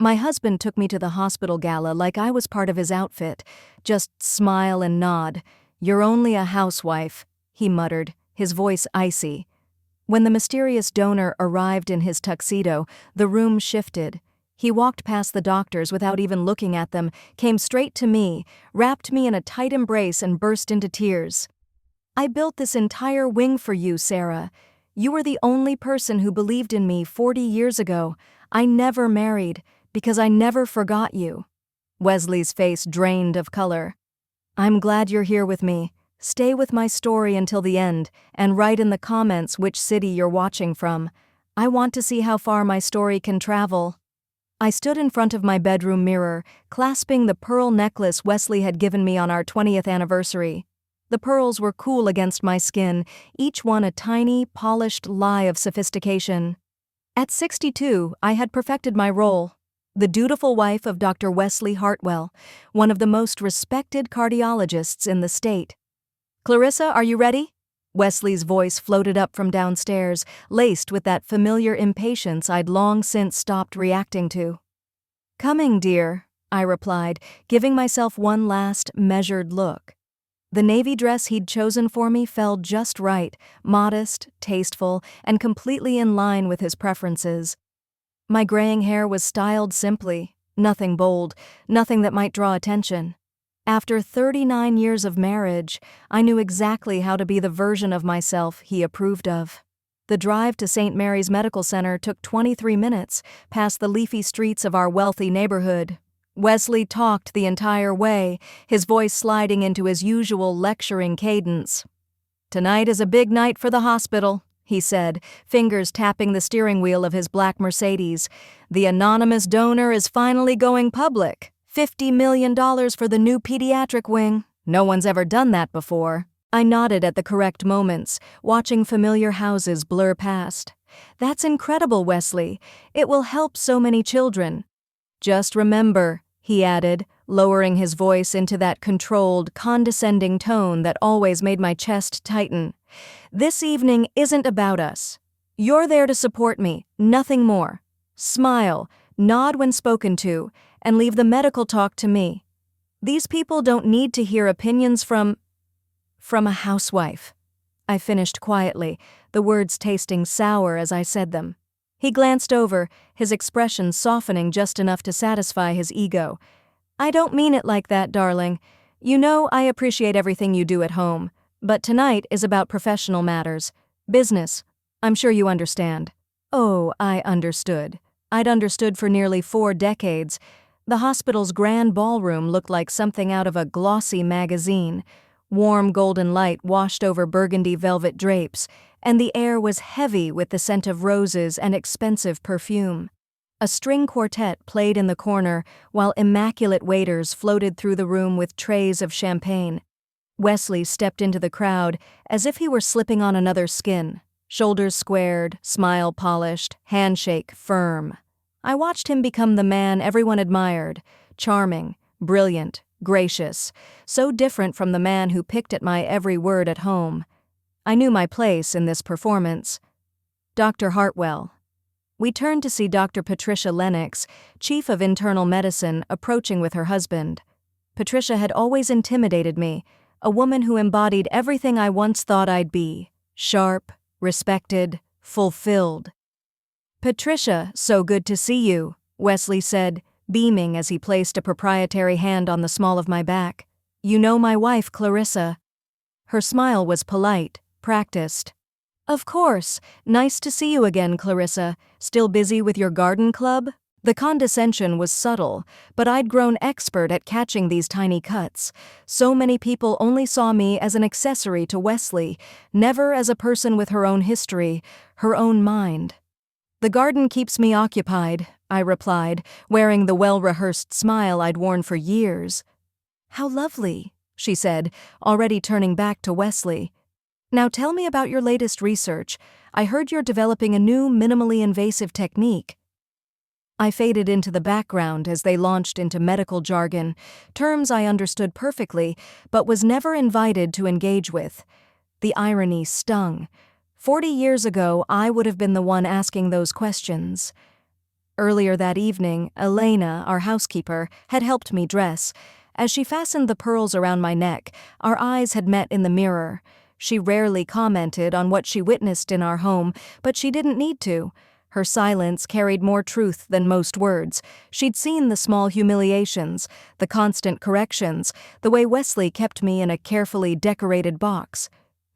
My husband took me to the hospital gala like I was part of his outfit. Just smile and nod. "You're only a housewife," he muttered, his voice icy. When the mysterious donor arrived in his tuxedo, the room shifted. He walked past the doctors without even looking at them, came straight to me, wrapped me in a tight embrace and burst into tears. "I built this entire wing for you, Sarah. You were the only person who believed in me 40 years ago. I never married, because I never forgot you." Wesley's face drained of color. "I'm glad you're here with me. Stay with my story until the end, and write in the comments which city you're watching from. I want to see how far my story can travel." I stood in front of my bedroom mirror, clasping the pearl necklace Wesley had given me on our 20th anniversary. The pearls were cool against my skin, each one a tiny, polished lie of sophistication. At 62, I had perfected my role. The dutiful wife of Dr. Wesley Hartwell, one of the most respected cardiologists in the state. "Clarissa, are you ready?" Wesley's voice floated up from downstairs, laced with that familiar impatience I'd long since stopped reacting to. "Coming, dear," I replied, giving myself one last, measured look. The navy dress he'd chosen for me fell just right, modest, tasteful, and completely in line with his preferences. My graying hair was styled simply, nothing bold, nothing that might draw attention. After 39 years of marriage, I knew exactly how to be the version of myself he approved of. The drive to St. Mary's Medical Center took 23 minutes, past the leafy streets of our wealthy neighborhood. Wesley talked the entire way, his voice sliding into his usual lecturing cadence. "Tonight is a big night for the hospital," he said, fingers tapping the steering wheel of his black Mercedes. "The anonymous donor is finally going public. $50 million for the new pediatric wing. No one's ever done that before." I nodded at the correct moments, watching familiar houses blur past. "That's incredible, Wesley. It will help so many children." "Just remember," he added, lowering his voice into that controlled, condescending tone that always made my chest tighten, "this evening isn't about us. You're there to support me, nothing more. Smile, nod when spoken to, and leave the medical talk to me. These people don't need to hear opinions from a housewife." I finished quietly, the words tasting sour as I said them. He glanced over, his expression softening just enough to satisfy his ego. "I don't mean it like that, darling. You know I appreciate everything you do at home, but tonight is about professional matters. Business. I'm sure you understand." Oh, I understood. I'd understood for nearly 4 decades. The hospital's grand ballroom looked like something out of a glossy magazine. Warm golden light washed over burgundy velvet drapes, and the air was heavy with the scent of roses and expensive perfume. A string quartet played in the corner, while immaculate waiters floated through the room with trays of champagne. Wesley stepped into the crowd as if he were slipping on another skin, shoulders squared, smile polished, handshake firm. I watched him become the man everyone admired, charming, brilliant, gracious, so different from the man who picked at my every word at home. I knew my place in this performance. "Dr. Hartwell." We turned to see Dr. Patricia Lennox, chief of internal medicine, approaching with her husband. Patricia had always intimidated me, a woman who embodied everything I once thought I'd be: sharp, respected, fulfilled. "Patricia, so good to see you," Wesley said, beaming as he placed a proprietary hand on the small of my back. "You know my wife, Clarissa." Her smile was polite, practiced. "Of course. Nice to see you again, Clarissa. Still busy with your garden club?" The condescension was subtle, but I'd grown expert at catching these tiny cuts. So many people only saw me as an accessory to Wesley, never as a person with her own history, her own mind. "The garden keeps me occupied," I replied, wearing the well-rehearsed smile I'd worn for years. "How lovely," she said, already turning back to Wesley. "Now tell me about your latest research. I heard you're developing a new minimally invasive technique." I faded into the background as they launched into medical jargon, terms I understood perfectly, but was never invited to engage with. The irony stung. 40 years ago, I would have been the one asking those questions. Earlier that evening, Elena, our housekeeper, had helped me dress. As she fastened the pearls around my neck, our eyes had met in the mirror. She rarely commented on what she witnessed in our home, but she didn't need to. Her silence carried more truth than most words. She'd seen the small humiliations, the constant corrections, the way Wesley kept me in a carefully decorated box.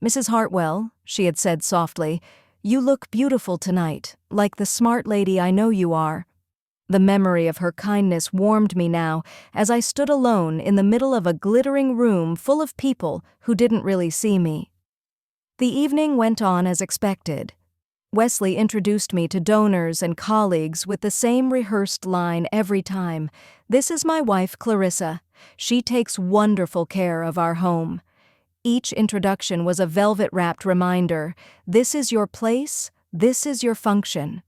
"Mrs. Hartwell," she had said softly, "you look beautiful tonight, like the smart lady I know you are." The memory of her kindness warmed me now as I stood alone in the middle of a glittering room full of people who didn't really see me. The evening went on as expected. Wesley introduced me to donors and colleagues with the same rehearsed line every time. "This is my wife, Clarissa. She takes wonderful care of our home." Each introduction was a velvet-wrapped reminder. This is your place, this is your function.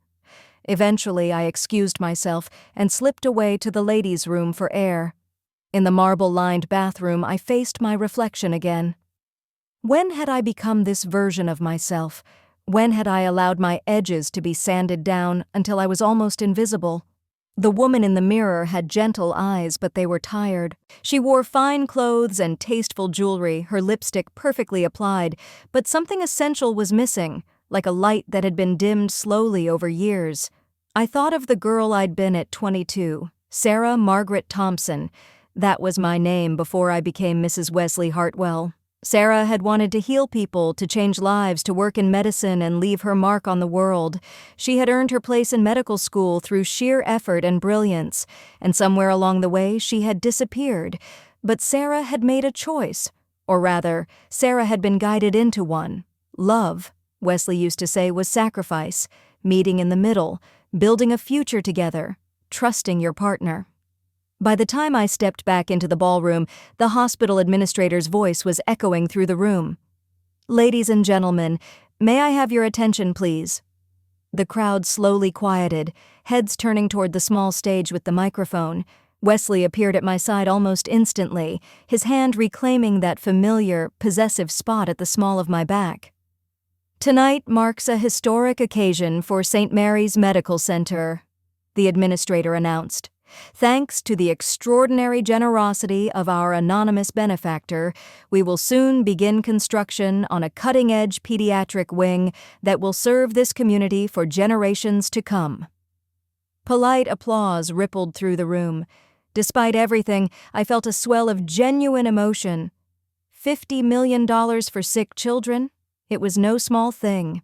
Eventually, I excused myself and slipped away to the ladies' room for air. In the marble-lined bathroom, I faced my reflection again. When had I become this version of myself? When had I allowed my edges to be sanded down until I was almost invisible? The woman in the mirror had gentle eyes, but they were tired. She wore fine clothes and tasteful jewelry, her lipstick perfectly applied, but something essential was missing, like a light that had been dimmed slowly over years. I thought of the girl I'd been at 22, Sarah Margaret Thompson. That was my name before I became Mrs. Wesley Hartwell. Sarah had wanted to heal people, to change lives, to work in medicine and leave her mark on the world. She had earned her place in medical school through sheer effort and brilliance, and somewhere along the way she had disappeared. But Sarah had made a choice, or rather, Sarah had been guided into one. Love, Wesley used to say, was sacrifice, meeting in the middle, building a future together, trusting your partner. By the time I stepped back into the ballroom, the hospital administrator's voice was echoing through the room. "Ladies and gentlemen, may I have your attention, please?" The crowd slowly quieted, heads turning toward the small stage with the microphone. Wesley appeared at my side almost instantly, his hand reclaiming that familiar, possessive spot at the small of my back. "Tonight marks a historic occasion for St. Mary's Medical Center," the administrator announced. "Thanks to the extraordinary generosity of our anonymous benefactor, we will soon begin construction on a cutting-edge pediatric wing that will serve this community for generations to come." Polite applause rippled through the room. Despite everything, I felt a swell of genuine emotion. $50 million for sick children? It was no small thing.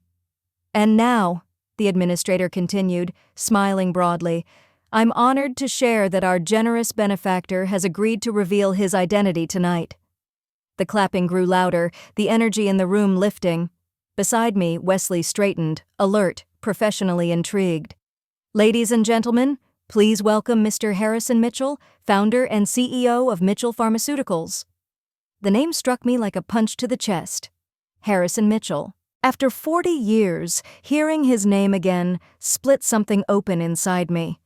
"And now," the administrator continued, smiling broadly, "I'm honored to share that our generous benefactor has agreed to reveal his identity tonight." The clapping grew louder, the energy in the room lifting. Beside me, Wesley straightened, alert, professionally intrigued. "Ladies and gentlemen, please welcome Mr. Harrison Mitchell, founder and CEO of Mitchell Pharmaceuticals." The name struck me like a punch to the chest. Harrison Mitchell. After 40 years, hearing his name again split something open inside me.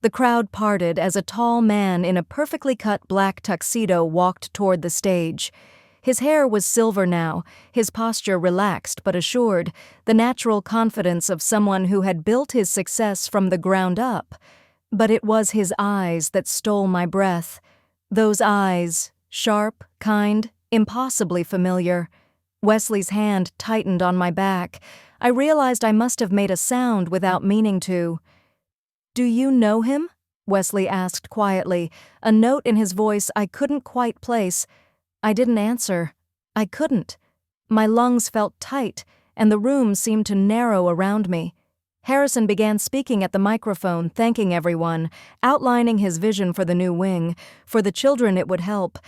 The crowd parted as a tall man in a perfectly cut black tuxedo walked toward the stage. His hair was silver now, his posture relaxed but assured, the natural confidence of someone who had built his success from the ground up. But it was his eyes that stole my breath. Those eyes, sharp, kind, impossibly familiar. Wesley's hand tightened on my back. I realized I must have made a sound without meaning to. "Do you know him?" Wesley asked quietly, a note in his voice I couldn't quite place. I didn't answer. I couldn't. My lungs felt tight, and the room seemed to narrow around me. Harrison began speaking at the microphone, thanking everyone, outlining his vision for the new wing, for the children it would help.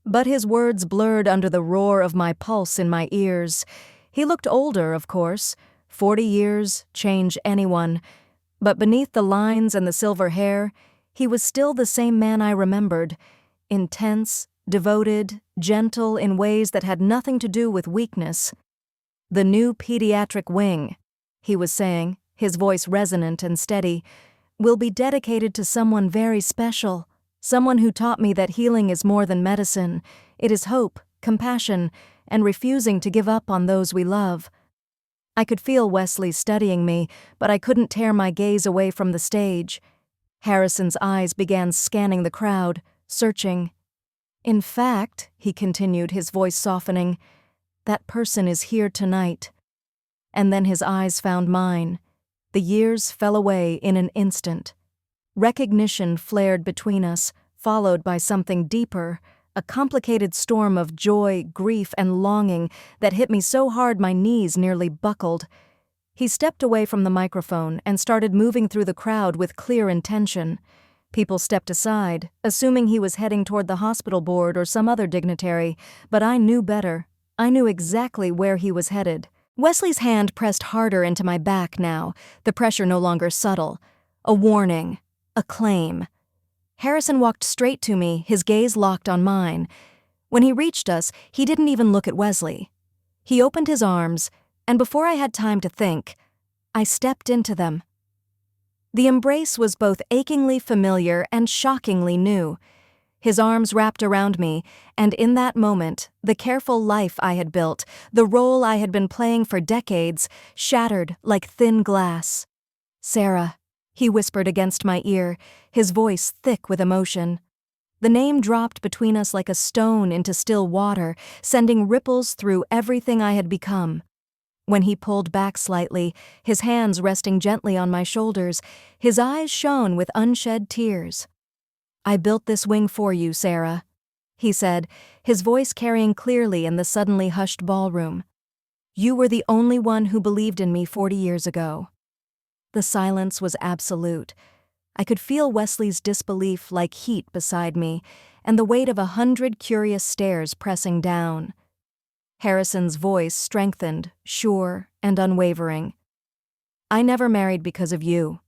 But his words blurred under the roar of my pulse in my ears. He looked older, of course. 40 years, change anyone. But beneath the lines and the silver hair, he was still the same man I remembered. Intense, devoted, gentle in ways that had nothing to do with weakness. "The new pediatric wing," he was saying, his voice resonant and steady, "will be dedicated to someone very special, someone who taught me that healing is more than medicine. It is hope, compassion, and refusing to give up on those we love." I could feel Wesley studying me, but I couldn't tear my gaze away from the stage. Harrison's eyes began scanning the crowd, searching. "In fact," he continued, his voice softening, "that person is here tonight." And then his eyes found mine. The years fell away in an instant. Recognition flared between us, followed by something deeper, a complicated storm of joy, grief, and longing that hit me so hard my knees nearly buckled. He stepped away from the microphone and started moving through the crowd with clear intention. People stepped aside, assuming he was heading toward the hospital board or some other dignitary, but I knew better. I knew exactly where he was headed. Wesley's hand pressed harder into my back now, the pressure no longer subtle. A warning. A claim. Harrison walked straight to me, his gaze locked on mine. When he reached us, he didn't even look at Wesley. He opened his arms, and before I had time to think, I stepped into them. The embrace was both achingly familiar and shockingly new. His arms wrapped around me, and in that moment, the careful life I had built, the role I had been playing for decades, shattered like thin glass. "Sarah," he whispered against my ear, his voice thick with emotion. The name dropped between us like a stone into still water, sending ripples through everything I had become. When he pulled back slightly, his hands resting gently on my shoulders, his eyes shone with unshed tears. "I built this wing for you, Sarah," he said, his voice carrying clearly in the suddenly hushed ballroom. "You were the only one who believed in me 40 years ago." The silence was absolute. I could feel Wesley's disbelief like heat beside me, and the weight of 100 curious stares pressing down. Harrison's voice strengthened, sure and unwavering. "I never married because of you."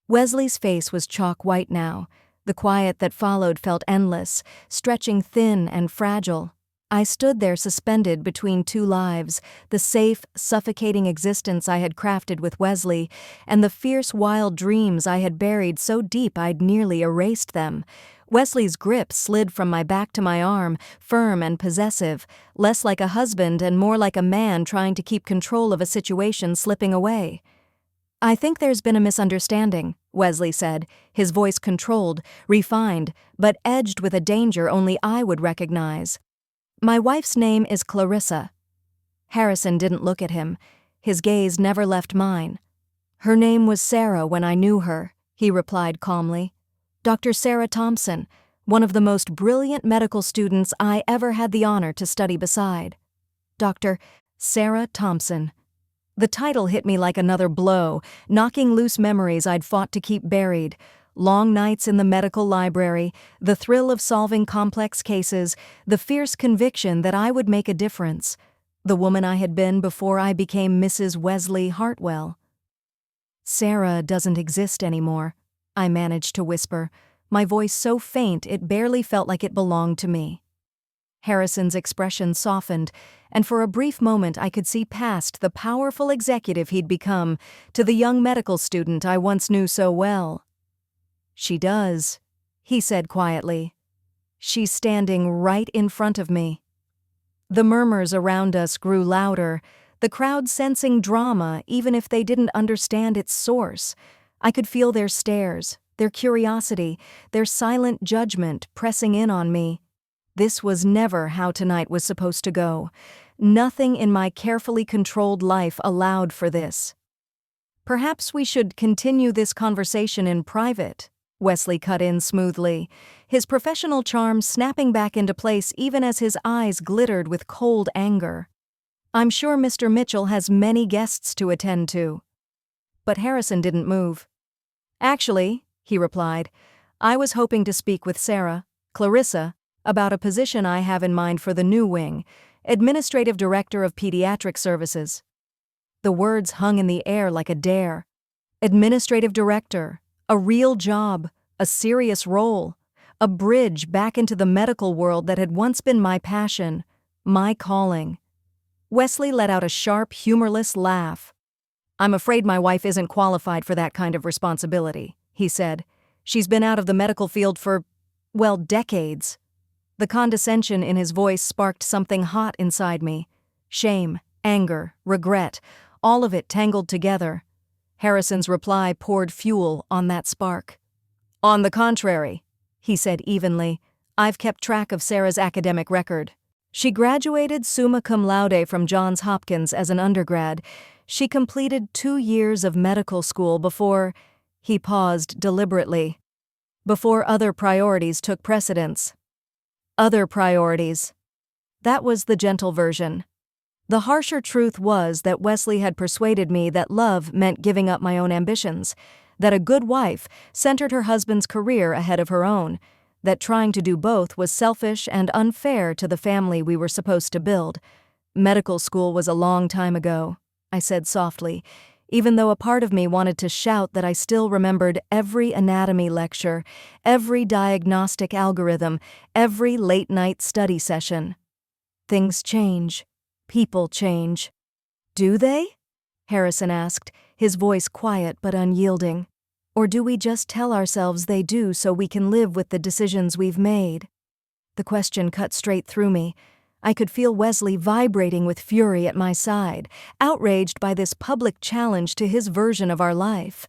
Wesley's face was chalk white now. The quiet that followed felt endless, stretching thin and fragile. I stood there suspended between two lives, the safe, suffocating existence I had crafted with Wesley, and the fierce, wild dreams I had buried so deep I'd nearly erased them. Wesley's grip slid from my back to my arm, firm and possessive, less like a husband and more like a man trying to keep control of a situation slipping away. "I think there's been a misunderstanding," Wesley said, his voice controlled, refined, but edged with a danger only I would recognize. "My wife's name is Clarissa." Harrison didn't look at him. His gaze never left mine. "Her name was Sarah when I knew her," he replied calmly. "Dr. Sarah Thompson, one of the most brilliant medical students I ever had the honor to study beside." Dr. Sarah Thompson. The title hit me like another blow, knocking loose memories I'd fought to keep buried. Long nights in the medical library, the thrill of solving complex cases, the fierce conviction that I would make a difference. The woman I had been before I became Mrs. Wesley Hartwell. "Sarah doesn't exist anymore," I managed to whisper, my voice so faint it barely felt like it belonged to me. Harrison's expression softened, and for a brief moment I could see past the powerful executive he'd become to the young medical student I once knew so well. "She does," he said quietly. "She's standing right in front of me." The murmurs around us grew louder, the crowd sensing drama even if they didn't understand its source. I could feel their stares, their curiosity, their silent judgment pressing in on me. This was never how tonight was supposed to go. Nothing in my carefully controlled life allowed for this. "Perhaps we should continue this conversation in private," Wesley cut in smoothly, his professional charm snapping back into place even as his eyes glittered with cold anger. "I'm sure Mr. Mitchell has many guests to attend to." But Harrison didn't move. "Actually," he replied, "I was hoping to speak with Sarah, Clarissa, about a position I have in mind for the new wing, Administrative Director of Pediatric Services." The words hung in the air like a dare. Administrative Director, a real job, a serious role, a bridge back into the medical world that had once been my passion, my calling. Wesley let out a sharp, humorless laugh. "I'm afraid my wife isn't qualified for that kind of responsibility," he said. "She's been out of the medical field for, well, decades." The condescension in his voice sparked something hot inside me. Shame, anger, regret, all of it tangled together. Harrison's reply poured fuel on that spark. On the contrary, he said evenly, I've kept track of Sarah's academic record. She graduated summa cum laude from Johns Hopkins as an undergrad. She completed 2 years of medical school before, he paused deliberately, before other priorities took precedence. Other priorities. That was the gentle version. The harsher truth was that Wesley had persuaded me that love meant giving up my own ambitions, that a good wife centered her husband's career ahead of her own, that trying to do both was selfish and unfair to the family we were supposed to build. Medical school was a long time ago, I said softly, even though a part of me wanted to shout that I still remembered every anatomy lecture, every diagnostic algorithm, every late-night study session. Things change. People change. Do they? Harrison asked, his voice quiet but unyielding. Or do we just tell ourselves they do so we can live with the decisions we've made? The question cut straight through me. I could feel Wesley vibrating with fury at my side, outraged by this public challenge to his version of our life.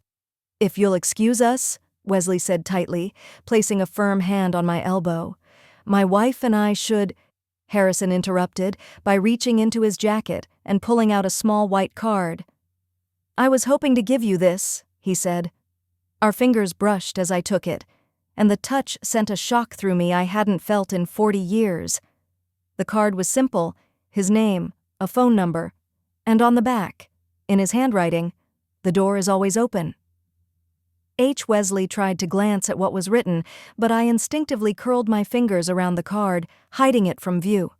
If you'll excuse us, Wesley said tightly, placing a firm hand on my elbow. My wife and I should— Harrison interrupted by reaching into his jacket and pulling out a small white card. I was hoping to give you this, he said. Our fingers brushed as I took it, and the touch sent a shock through me I hadn't felt in 40 years. The card was simple, his name, a phone number, and on the back, in his handwriting, the door is always open. H. Wesley tried to glance at what was written, but I instinctively curled my fingers around the card, hiding it from view.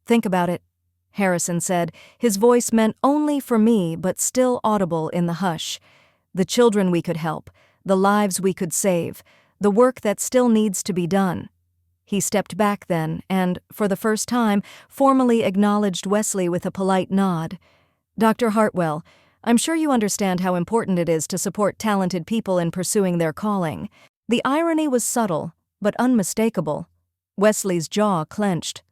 Think about it, Harrison said, his voice meant only for me but still audible in the hush. The children we could help, the lives we could save, the work that still needs to be done. He stepped back then and, for the first time, formally acknowledged Wesley with a polite nod. Dr. Hartwell, I'm sure you understand how important it is to support talented people in pursuing their calling. The irony was subtle, but unmistakable. Wesley's jaw clenched.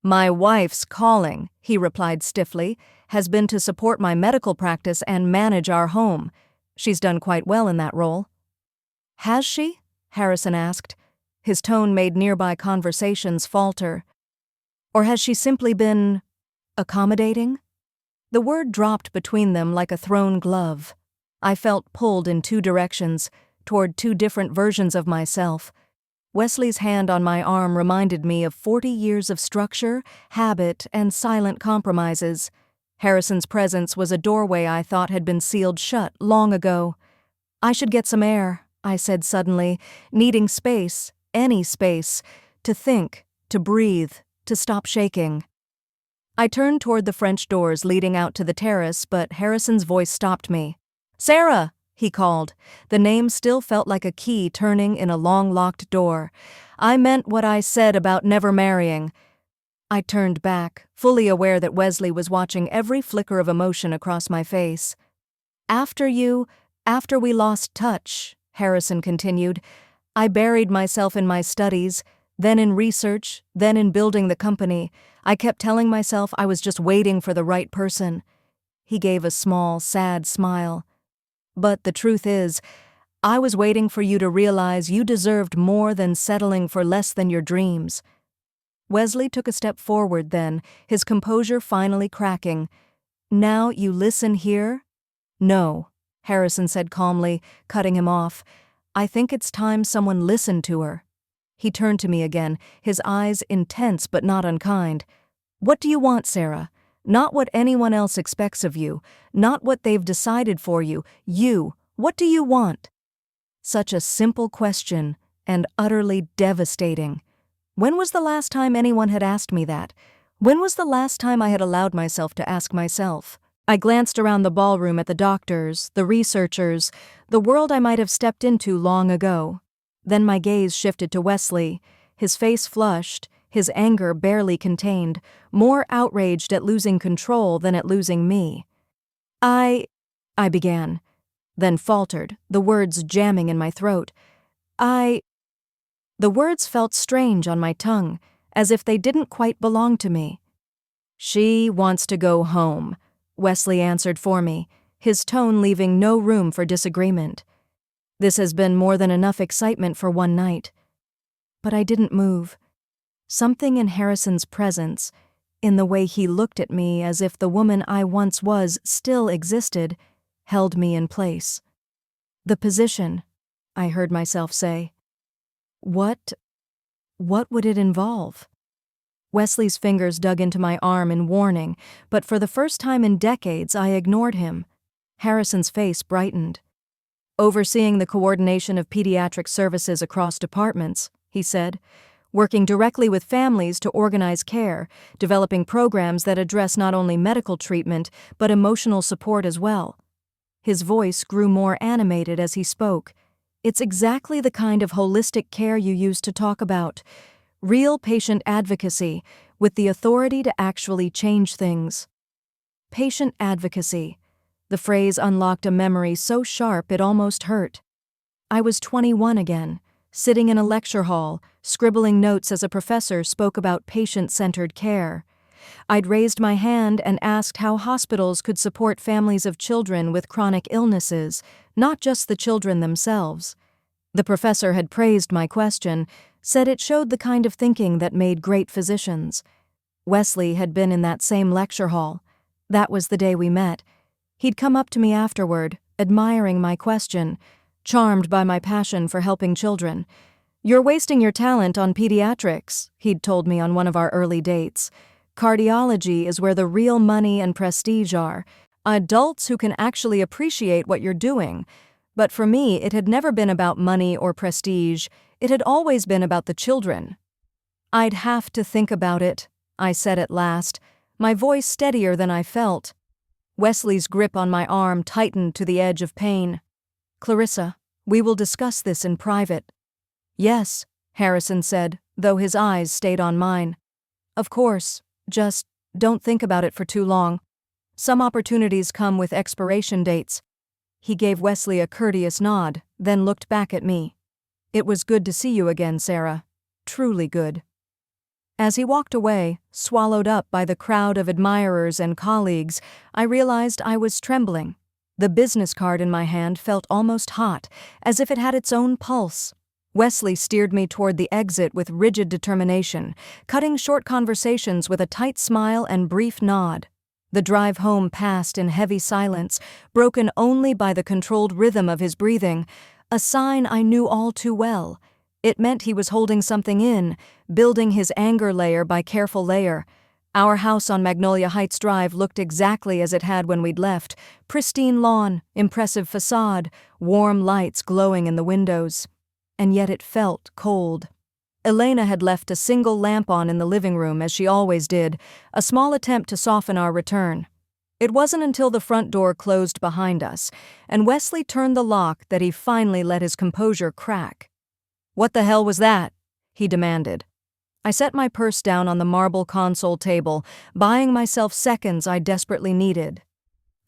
My wife's calling, he replied stiffly, has been to support my medical practice and manage our home. She's done quite well in that role. Has she? Harrison asked. His tone made nearby conversations falter. Or has she simply been accommodating? The word dropped between them like a thrown glove. I felt pulled in 2 directions, toward 2 different versions of myself. Wesley's hand on my arm reminded me of 40 years of structure, habit, and silent compromises. Harrison's presence was a doorway I thought had been sealed shut long ago. I should get some air, I said suddenly, needing space, any space, to think, to breathe, to stop shaking. I turned toward the French doors leading out to the terrace, but Harrison's voice stopped me. Sarah, he called. The name still felt like a key turning in a long-locked door. I meant what I said about never marrying. I turned back, fully aware that Wesley was watching every flicker of emotion across my face. After we lost touch, Harrison continued, I buried myself in my studies, then in research, then in building the company. I kept telling myself I was just waiting for the right person. He gave a small, sad smile. But the truth is, I was waiting for you to realize you deserved more than settling for less than your dreams. Wesley took a step forward then, his composure finally cracking. Now you listen here? No, Harrison said calmly, cutting him off. I think it's time someone listened to her. He turned to me again, his eyes intense but not unkind. What do you want, Sarah? Not what anyone else expects of you, not what they've decided for you. You, what do you want? Such a simple question, and utterly devastating. When was the last time anyone had asked me that? When was the last time I had allowed myself to ask myself? I glanced around the ballroom at the doctors, the researchers, the world I might have stepped into long ago. Then my gaze shifted to Wesley, his face flushed, his anger barely contained, more outraged at losing control than at losing me. I began, then faltered, the words jamming in my throat. The words felt strange on my tongue, as if they didn't quite belong to me. She wants to go home, Wesley answered for me, his tone leaving no room for disagreement. This has been more than enough excitement for one night. But I didn't move. Something in Harrison's presence, in the way he looked at me as if the woman I once was still existed, held me in place. The position, I heard myself say. What would it involve? Wesley's fingers dug into my arm in warning, but for the first time in decades I ignored him. Harrison's face brightened. Overseeing the coordination of pediatric services across departments, he said, working directly with families to organize care, developing programs that address not only medical treatment but emotional support as well. His voice grew more animated as he spoke. It's exactly the kind of holistic care you used to talk about. Real patient advocacy, with the authority to actually change things. Patient advocacy. The phrase unlocked a memory so sharp it almost hurt. I was 21 again, sitting in a lecture hall, scribbling notes as a professor spoke about patient-centered care. I'd raised my hand and asked how hospitals could support families of children with chronic illnesses, not just the children themselves. The professor had praised my question, said it showed the kind of thinking that made great physicians. Wesley had been in that same lecture hall. That was the day we met. He'd come up to me afterward, admiring my question, charmed by my passion for helping children. "You're wasting your talent on pediatrics," he'd told me on one of our early dates. "Cardiology is where the real money and prestige are. Adults who can actually appreciate what you're doing." But for me, it had never been about money or prestige. It had always been about the children. "I'd have to think about it," I said at last, my voice steadier than I felt. Wesley's grip on my arm tightened to the edge of pain. "Clarissa, we will discuss this in private." "Yes," Harrison said, though his eyes stayed on mine. "Of course, just don't think about it for too long. Some opportunities come with expiration dates." He gave Wesley a courteous nod, then looked back at me. "It was good to see you again, Sarah. Truly good." As he walked away, swallowed up by the crowd of admirers and colleagues, I realized I was trembling. The business card in my hand felt almost hot, as if it had its own pulse. Wesley steered me toward the exit with rigid determination, cutting short conversations with a tight smile and brief nod. The drive home passed in heavy silence, broken only by the controlled rhythm of his breathing, a sign I knew all too well. It meant he was holding something in, building his anger layer by careful layer. Our house on Magnolia Heights Drive looked exactly as it had when we'd left: pristine lawn, impressive facade, warm lights glowing in the windows. And yet it felt cold. Elena had left a single lamp on in the living room, as she always did, a small attempt to soften our return. It wasn't until the front door closed behind us, and Wesley turned the lock, that he finally let his composure crack. "What the hell was that?" he demanded. I set my purse down on the marble console table, buying myself seconds I desperately needed.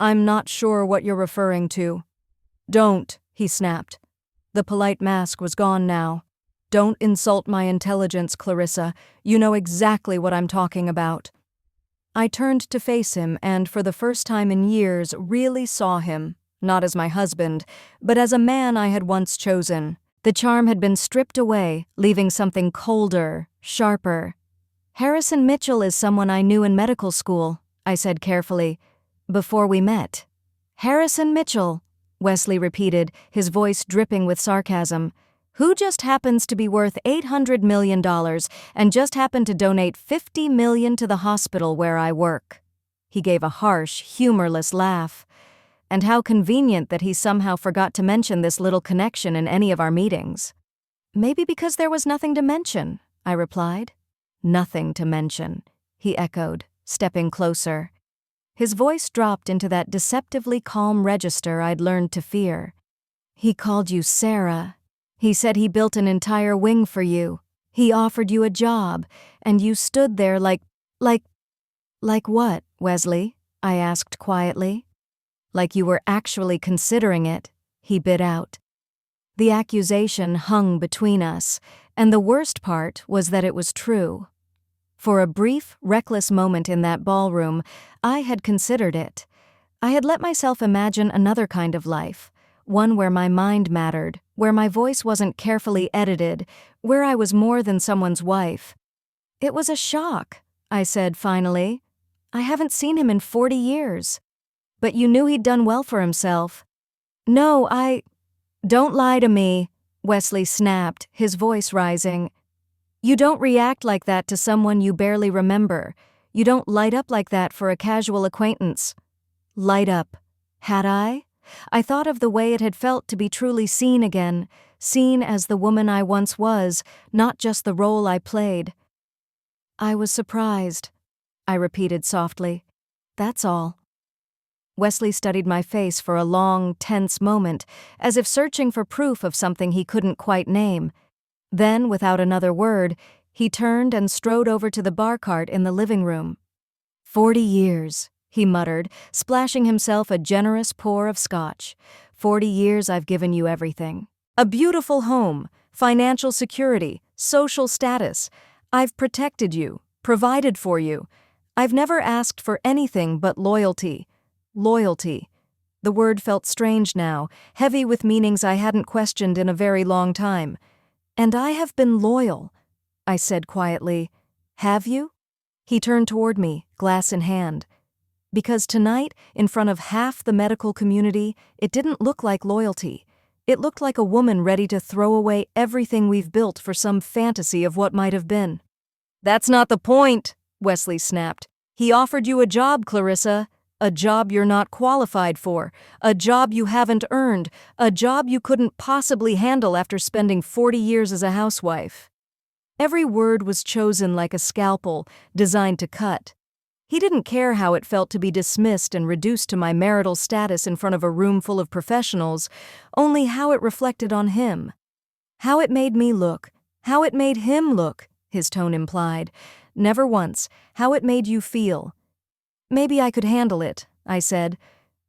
"I'm not sure what you're referring to." "Don't," he snapped. The polite mask was gone now. "Don't insult my intelligence, Clarissa. You know exactly what I'm talking about." I turned to face him and, for the first time in years, really saw him, not as my husband, but as a man I had once chosen. The charm had been stripped away, leaving something colder, sharper. "Harrison Mitchell is someone I knew in medical school," I said carefully, "before we met." "Harrison Mitchell," Wesley repeated, his voice dripping with sarcasm. "Who just happens to be worth $800 million and just happened to donate $50 million to the hospital where I work." He gave a harsh, humorless laugh. "And how convenient that he somehow forgot to mention this little connection in any of our meetings." "Maybe because there was nothing to mention," I replied. "Nothing to mention," he echoed, stepping closer. His voice dropped into that deceptively calm register I'd learned to fear. "He called you Sarah. He said he built an entire wing for you. He offered you a job, and you stood there like what, Wesley?" I asked quietly. "Like you were actually considering it," he bit out. The accusation hung between us, and the worst part was that it was true. For a brief, reckless moment in that ballroom, I had considered it. I had let myself imagine another kind of life, one where my mind mattered, where my voice wasn't carefully edited, where I was more than someone's wife. It was a shock, I said finally. I haven't seen him in 40 years. But you knew he'd done well for himself. No, Don't lie to me, Wesley snapped, his voice rising. You don't react like that to someone you barely remember. You don't light up like that for a casual acquaintance. Light up. Had I? I thought of the way it had felt to be truly seen again, seen as the woman I once was, not just the role I played. I was surprised, I repeated softly. That's all. Wesley studied my face for a long, tense moment, as if searching for proof of something he couldn't quite name. Then, without another word, he turned and strode over to the bar cart in the living room. 40 years, he muttered, splashing himself a generous pour of scotch. 40 years I've given you everything. A beautiful home, financial security, social status. I've protected you, provided for you. I've never asked for anything but loyalty. Loyalty. The word felt strange now, heavy with meanings I hadn't questioned in a very long time. And I have been loyal, I said quietly. Have you? He turned toward me, glass in hand. Because tonight, in front of half the medical community, it didn't look like loyalty. It looked like a woman ready to throw away everything we've built for some fantasy of what might have been. That's not the point, Wesley snapped. He offered you a job, Clarissa. A job you're not qualified for. A job you haven't earned. A job you couldn't possibly handle after spending 40 years as a housewife. Every word was chosen like a scalpel, designed to cut. He didn't care how it felt to be dismissed and reduced to my marital status in front of a room full of professionals, only how it reflected on him. How it made me look, how it made him look, his tone implied. Never once, how it made you feel. Maybe I could handle it, I said.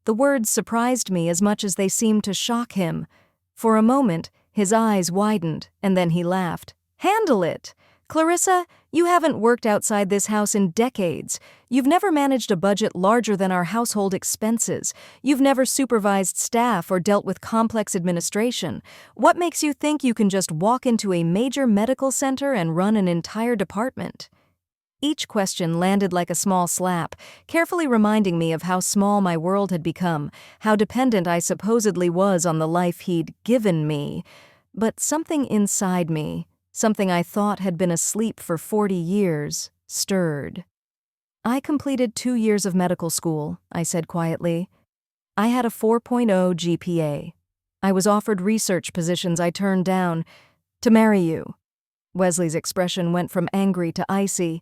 The words surprised me as much as they seemed to shock him. For a moment, his eyes widened, and then he laughed. Handle it! Clarissa, you haven't worked outside this house in decades. You've never managed a budget larger than our household expenses. You've never supervised staff or dealt with complex administration. What makes you think you can just walk into a major medical center and run an entire department? Each question landed like a small slap, carefully reminding me of how small my world had become, how dependent I supposedly was on the life he'd given me. But something inside me, something I thought had been asleep for 40 years, stirred. I completed 2 years of medical school, I said quietly. I had a 4.0 GPA. I was offered research positions I turned down. To marry you. Wesley's expression went from angry to icy.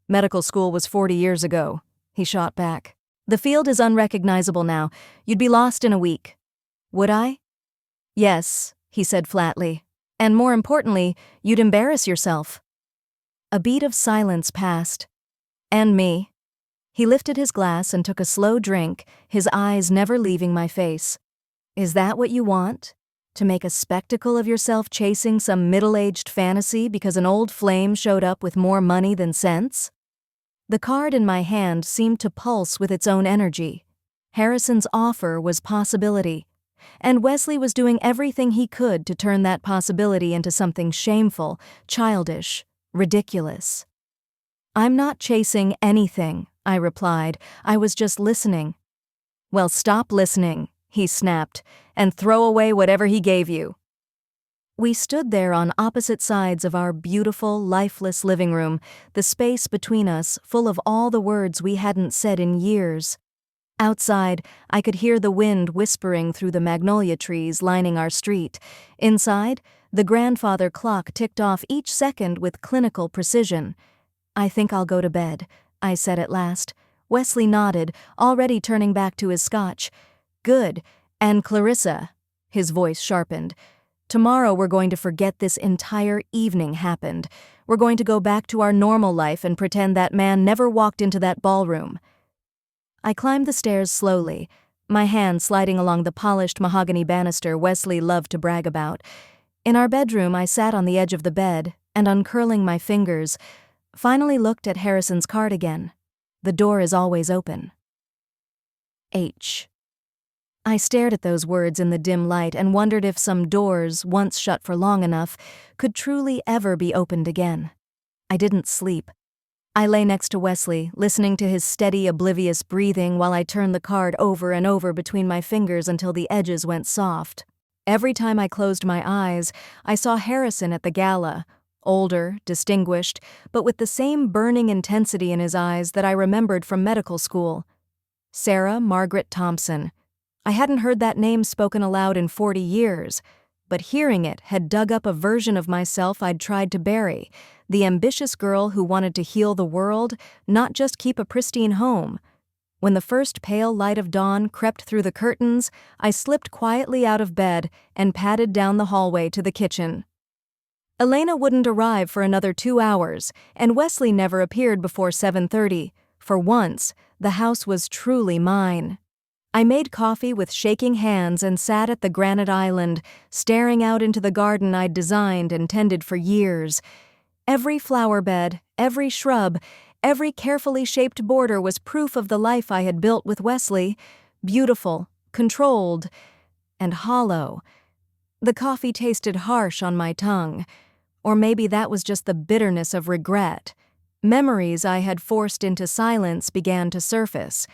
Medical school was 40 years ago, he shot back. The field is unrecognizable now. You'd be lost in a week. Would I? Yes, he said flatly. And more importantly, you'd embarrass yourself. A beat of silence passed. And me. He lifted his glass and took a slow drink, his eyes never leaving my face. Is that what you want? To make a spectacle of yourself chasing some middle-aged fantasy because an old flame showed up with more money than sense? The card in my hand seemed to pulse with its own energy. Harrison's offer was possibility. And Wesley was doing everything he could to turn that possibility into something shameful, childish, ridiculous. I'm not chasing anything, I replied. I was just listening. Well, stop listening, he snapped, and throw away whatever he gave you. We stood there on opposite sides of our beautiful, lifeless living room, the space between us full of all the words we hadn't said in years. Outside, I could hear the wind whispering through the magnolia trees lining our street. Inside, the grandfather clock ticked off each second with clinical precision. I think I'll go to bed, I said at last. Wesley nodded, already turning back to his scotch. Good. And Clarissa, his voice sharpened. Tomorrow we're going to forget this entire evening happened. We're going to go back to our normal life and pretend that man never walked into that ballroom. I climbed the stairs slowly, my hand sliding along the polished mahogany banister Wesley loved to brag about. In our bedroom, I sat on the edge of the bed and, uncurling my fingers, finally looked at Harrison's card again. The door is always open. H. I stared at those words in the dim light and wondered if some doors, once shut for long enough, could truly ever be opened again. I didn't sleep. I lay next to Wesley, listening to his steady, oblivious breathing while I turned the card over and over between my fingers until the edges went soft. Every time I closed my eyes, I saw Harrison at the gala, older, distinguished, but with the same burning intensity in his eyes that I remembered from medical school. Sarah Margaret Thompson. I hadn't heard that name spoken aloud in 40 years, but hearing it had dug up a version of myself I'd tried to bury, the ambitious girl who wanted to heal the world, not just keep a pristine home. When the first pale light of dawn crept through the curtains, I slipped quietly out of bed and padded down the hallway to the kitchen. Elena wouldn't arrive for another 2 hours, and Wesley never appeared before 7:30. For once, the house was truly mine. I made coffee with shaking hands and sat at the granite island, staring out into the garden I'd designed and tended for years. Every flower bed, every shrub, every carefully shaped border was proof of the life I had built with Wesley, beautiful, controlled, and hollow. The coffee tasted harsh on my tongue, or maybe that was just the bitterness of regret. Memories I had forced into silence began to surface.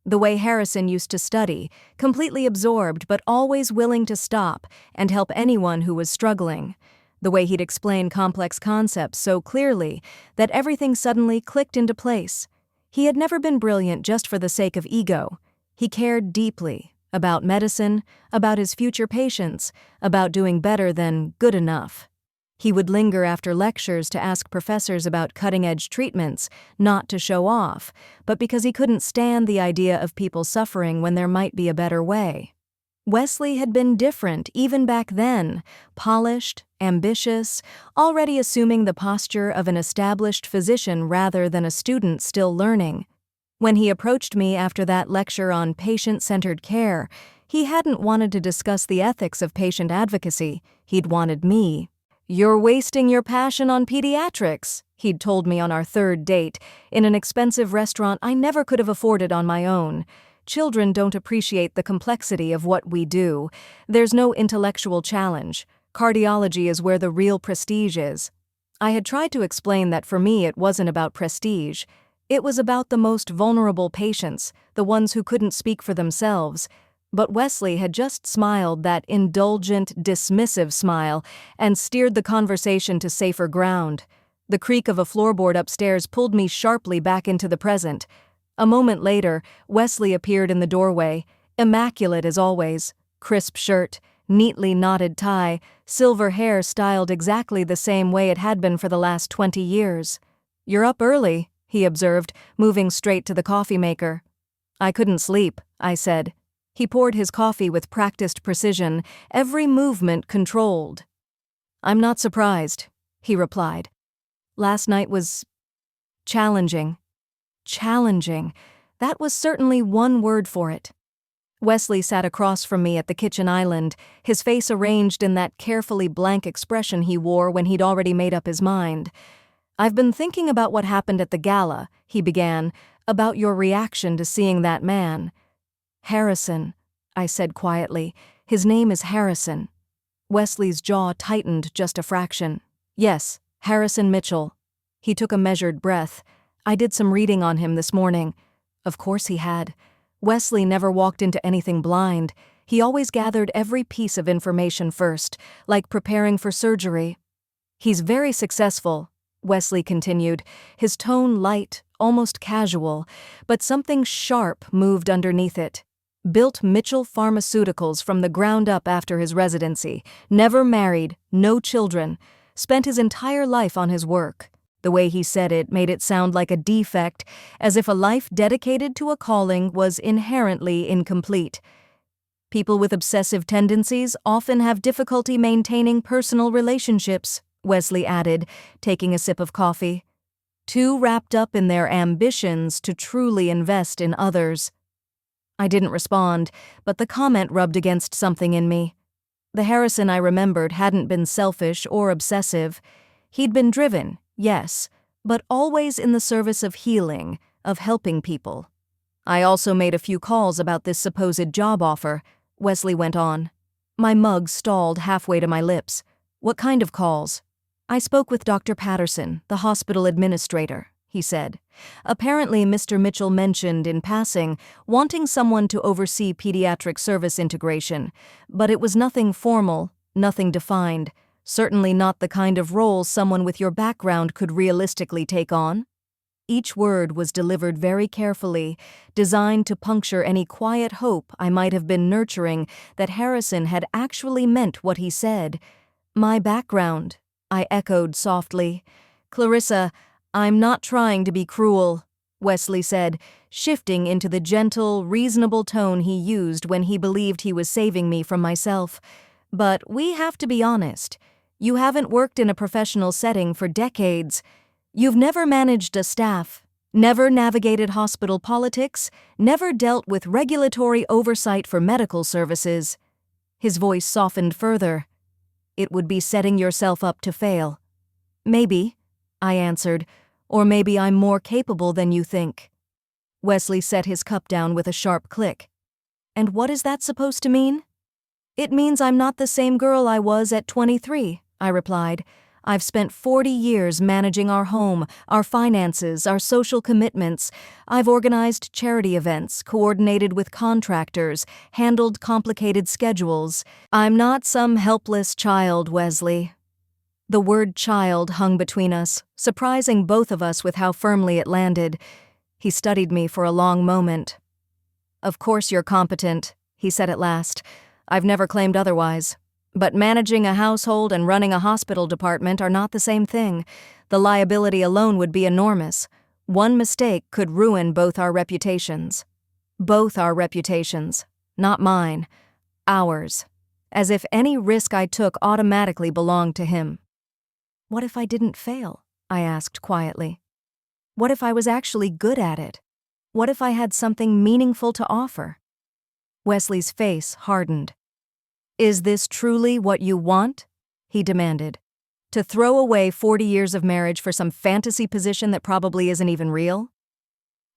The way Harrison used to study, completely absorbed but always willing to stop and help anyone who was struggling. The way he'd explain complex concepts so clearly that everything suddenly clicked into place. He had never been brilliant just for the sake of ego. He cared deeply about medicine, about his future patients, about doing better than good enough. He would linger after lectures to ask professors about cutting-edge treatments, not to show off, but because he couldn't stand the idea of people suffering when there might be a better way. Wesley had been different even back then, polished, ambitious, already assuming the posture of an established physician rather than a student still learning. When he approached me after that lecture on patient-centered care, he hadn't wanted to discuss the ethics of patient advocacy. He'd wanted me. "You're wasting your passion on pediatrics," he'd told me on our third date, in an expensive restaurant I never could have afforded on my own. Children don't appreciate the complexity of what we do. There's no intellectual challenge. Cardiology is where the real prestige is. I had tried to explain that for me it wasn't about prestige. It was about the most vulnerable patients, the ones who couldn't speak for themselves. But Wesley had just smiled that indulgent, dismissive smile and steered the conversation to safer ground. The creak of a floorboard upstairs pulled me sharply back into the present. A moment later, Wesley appeared in the doorway, immaculate as always. Crisp shirt, neatly knotted tie, silver hair styled exactly the same way it had been for the last 20 years. "You're up early," he observed, moving straight to the coffee maker. "I couldn't sleep," I said. He poured his coffee with practiced precision, every movement controlled. "I'm not surprised," he replied. "Last night was challenging." Challenging. That was certainly one word for it. Wesley sat across from me at the kitchen island, his face arranged in that carefully blank expression he wore when he'd already made up his mind. "I've been thinking about what happened at the gala," he began, "about your reaction to seeing that man." "Harrison," I said quietly. "His name is Harrison." Wesley's jaw tightened just a fraction. "Yes, Harrison Mitchell." He took a measured breath. "I did some reading on him this morning." Of course he had. Wesley never walked into anything blind. He always gathered every piece of information first, like preparing for surgery. "He's very successful," Wesley continued, his tone light, almost casual, but something sharp moved underneath it. "Built Mitchell Pharmaceuticals from the ground up after his residency, never married, no children, spent his entire life on his work." The way he said it made it sound like a defect, as if a life dedicated to a calling was inherently incomplete. "People with obsessive tendencies often have difficulty maintaining personal relationships," Wesley added, taking a sip of coffee. "Too wrapped up in their ambitions to truly invest in others." I didn't respond, but the comment rubbed against something in me. The Harrison I remembered hadn't been selfish or obsessive. He'd been driven, yes, but always in the service of healing, of helping people. I also made a few calls about this supposed job offer, Wesley went on. My mug stalled halfway to my lips. What kind of calls? I spoke with Dr. Patterson, the hospital administrator, he said. Apparently, Mr. Mitchell mentioned in passing wanting someone to oversee pediatric service integration, but it was nothing formal, nothing defined, certainly not the kind of role someone with your background could realistically take on. Each word was delivered very carefully, designed to puncture any quiet hope I might have been nurturing that Harrison had actually meant what he said. My background, I echoed softly. Clarissa, I'm not trying to be cruel, Wesley said, shifting into the gentle, reasonable tone he used when he believed he was saving me from myself. But we have to be honest. You haven't worked in a professional setting for decades. You've never managed a staff, never navigated hospital politics, never dealt with regulatory oversight for medical services. His voice softened further. It would be setting yourself up to fail. Maybe, I answered, or maybe I'm more capable than you think. Wesley set his cup down with a sharp click. And what is that supposed to mean? It means I'm not the same girl I was at 23, I replied. I've spent 40 years managing our home, our finances, our social commitments. I've organized charity events, coordinated with contractors, handled complicated schedules. I'm not some helpless child, Wesley. The word child hung between us, surprising both of us with how firmly it landed. He studied me for a long moment. Of course you're competent, he said at last. I've never claimed otherwise. But managing a household and running a hospital department are not the same thing. The liability alone would be enormous. One mistake could ruin both our reputations. Both our reputations. Not mine. Ours. As if any risk I took automatically belonged to him. What if I didn't fail? I asked quietly. What if I was actually good at it? What if I had something meaningful to offer? Wesley's face hardened. Is this truly what you want? He demanded. To throw away 40 years of marriage for some fantasy position that probably isn't even real?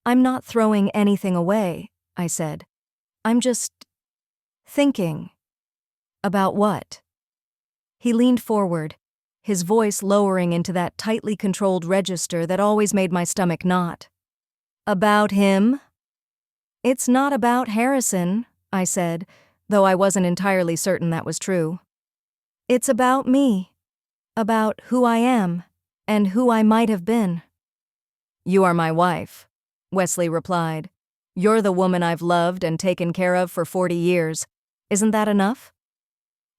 I'm not throwing anything away, I said. I'm just thinking. About what? He leaned forward, his voice lowering into that tightly controlled register that always made my stomach knot. About him? It's not about Harrison, I said, though I wasn't entirely certain that was true. It's about me. About who I am, and who I might have been. You are my wife, Wesley replied. You're the woman I've loved and taken care of for 40 years. Isn't that enough?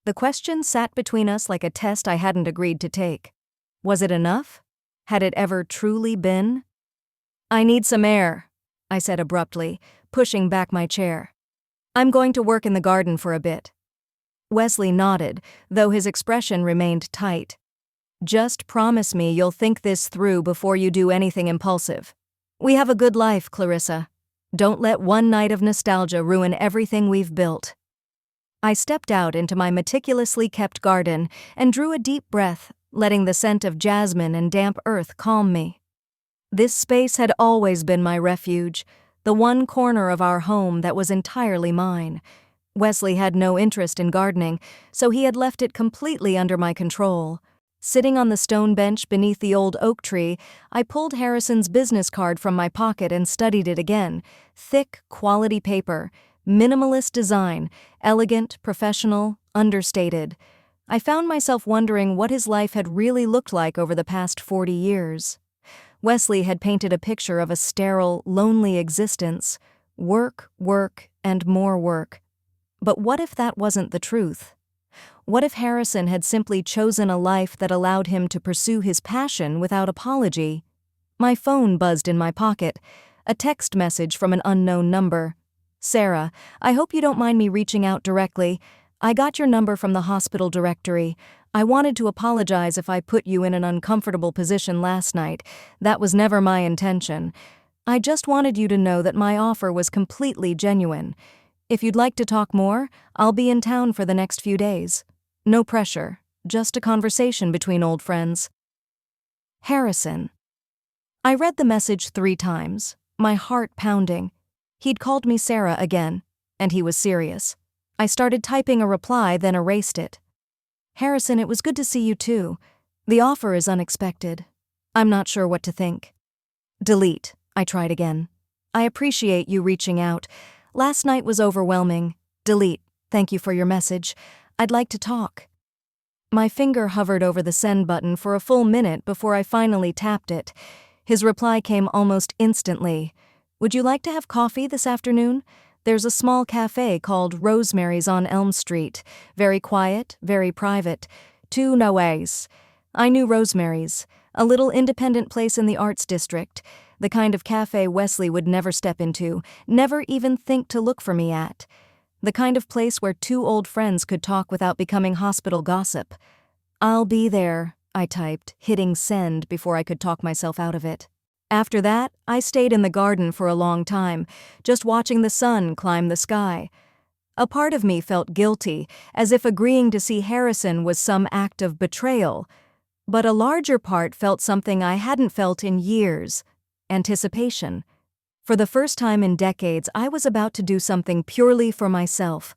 The question sat between us like a test I hadn't agreed to take. Was it enough? Had it ever truly been? I need some air, I said abruptly, pushing back my chair. I'm going to work in the garden for a bit. Wesley nodded, though his expression remained tight. Just promise me you'll think this through before you do anything impulsive. We have a good life, Clarissa. Don't let one night of nostalgia ruin everything we've built. I stepped out into my meticulously kept garden and drew a deep breath, letting the scent of jasmine and damp earth calm me. This space had always been my refuge, the one corner of our home that was entirely mine. Wesley had no interest in gardening, so he had left it completely under my control. Sitting on the stone bench beneath the old oak tree, I pulled Harrison's business card from my pocket and studied it again. Thick, quality paper, minimalist design, elegant, professional, understated. I found myself wondering what his life had really looked like over the past 40 years. Wesley had painted a picture of a sterile, lonely existence. Work, work, and more work. But what if that wasn't the truth? What if Harrison had simply chosen a life that allowed him to pursue his passion without apology? My phone buzzed in my pocket, a text message from an unknown number. Sarah, I hope you don't mind me reaching out directly. I got your number from the hospital directory. I wanted to apologize if I put you in an uncomfortable position last night. That was never my intention. I just wanted you to know that my offer was completely genuine. If you'd like to talk more, I'll be in town for the next few days. No pressure, just a conversation between old friends. Harrison. I read the message 3 times, my heart pounding. He'd called me Sarah again, and he was serious. I started typing a reply, then erased it. Harrison, it was good to see you too. The offer is unexpected. I'm not sure what to think. Delete. I tried again. I appreciate you reaching out. Last night was overwhelming. Delete. Thank you for your message. I'd like to talk. My finger hovered over the send button for a full minute before I finally tapped it. His reply came almost instantly. Would you like to have coffee this afternoon? There's a small cafe called Rosemary's on Elm Street. Very quiet, very private. Two noes. I knew Rosemary's, a little independent place in the Arts District, the kind of cafe Wesley would never step into, never even think to look for me at. The kind of place where two old friends could talk without becoming hospital gossip. I'll be there, I typed, hitting send before I could talk myself out of it. After that, I stayed in the garden for a long time, just watching the sun climb the sky. A part of me felt guilty, as if agreeing to see Harrison was some act of betrayal. But a larger part felt something I hadn't felt in years: anticipation. For the first time in decades, I was about to do something purely for myself.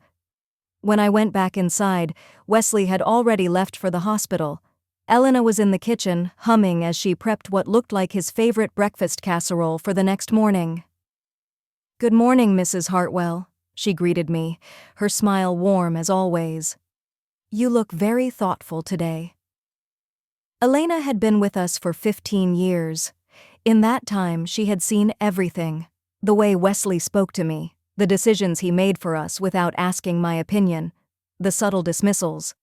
When I went back inside, Wesley had already left for the hospital. Elena was in the kitchen, humming as she prepped what looked like his favorite breakfast casserole for the next morning. "Good morning, Mrs. Hartwell," she greeted me, her smile warm as always. "You look very thoughtful today." Elena had been with us for 15 years. In that time, she had seen everything. The way Wesley spoke to me, the decisions he made for us without asking my opinion, the subtle dismissals.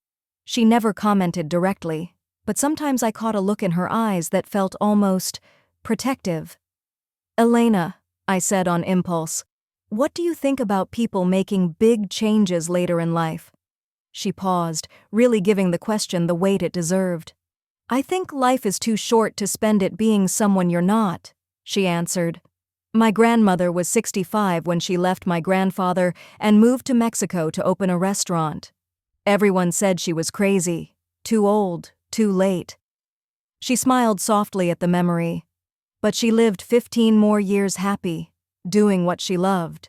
She never commented directly, but sometimes I caught a look in her eyes that felt almost protective. "Elena," I said on impulse, "what do you think about people making big changes later in life?" She paused, really giving the question the weight it deserved. "I think life is too short to spend it being someone you're not," she answered. "My grandmother was 65 when she left my grandfather and moved to Mexico to open a restaurant. Everyone said she was crazy, too old, too late." She smiled softly at the memory. But she lived 15 more years happy, doing what she loved.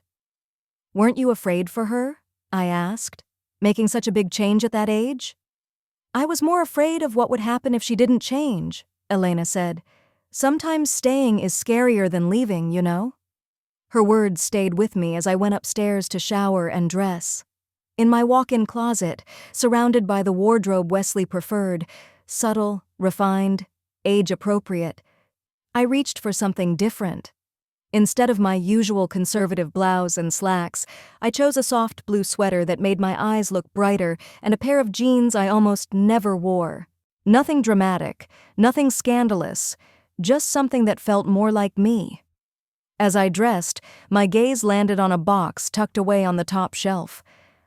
"Weren't you afraid for her?" I asked, "making such a big change at that age?" "I was more afraid of what would happen if she didn't change," Elena said. "Sometimes staying is scarier than leaving, you know?" Her words stayed with me as I went upstairs to shower and dress. In my walk-in closet, surrounded by the wardrobe Wesley preferred, subtle, refined, age-appropriate, I reached for something different. Instead of my usual conservative blouse and slacks, I chose a soft blue sweater that made my eyes look brighter and a pair of jeans I almost never wore. Nothing dramatic, nothing scandalous, just something that felt more like me. As I dressed, my gaze landed on a box tucked away on the top shelf.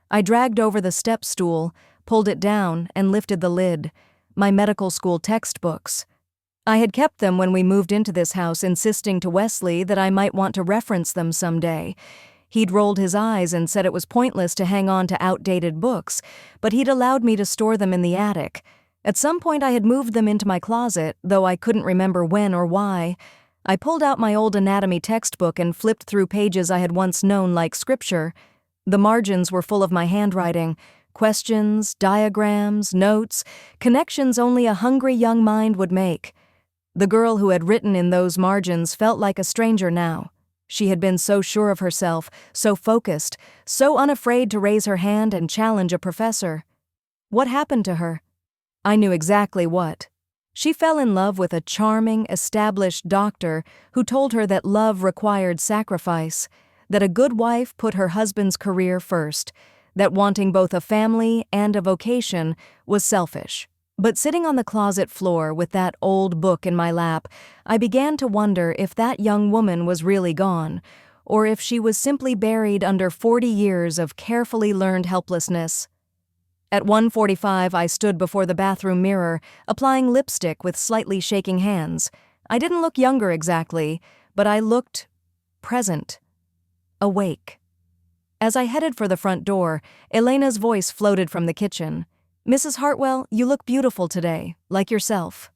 I dragged over the step stool, pulled it down, and lifted the lid. My medical school textbooks. I had kept them when we moved into this house, insisting to Wesley that I might want to reference them someday. He'd rolled his eyes and said it was pointless to hang on to outdated books, but he'd allowed me to store them in the attic. At some point I had moved them into my closet, though I couldn't remember when or why. I pulled out my old anatomy textbook and flipped through pages I had once known like scripture. The margins were full of my handwriting. Questions, diagrams, notes, connections only a hungry young mind would make. The girl who had written in those margins felt like a stranger now. She had been so sure of herself, so focused, so unafraid to raise her hand and challenge a professor. What happened to her? I knew exactly what. She fell in love with a charming, established doctor who told her that love required sacrifice, that a good wife put her husband's career first, that wanting both a family and a vocation was selfish. But sitting on the closet floor with that old book in my lap, I began to wonder if that young woman was really gone, or if she was simply buried under 40 years of carefully learned helplessness. At 1:45, I stood before the bathroom mirror, applying lipstick with slightly shaking hands. I didn't look younger exactly, but I looked present, awake. As I headed for the front door, Elena's voice floated from the kitchen. "Mrs. Hartwell, you look beautiful today, like yourself."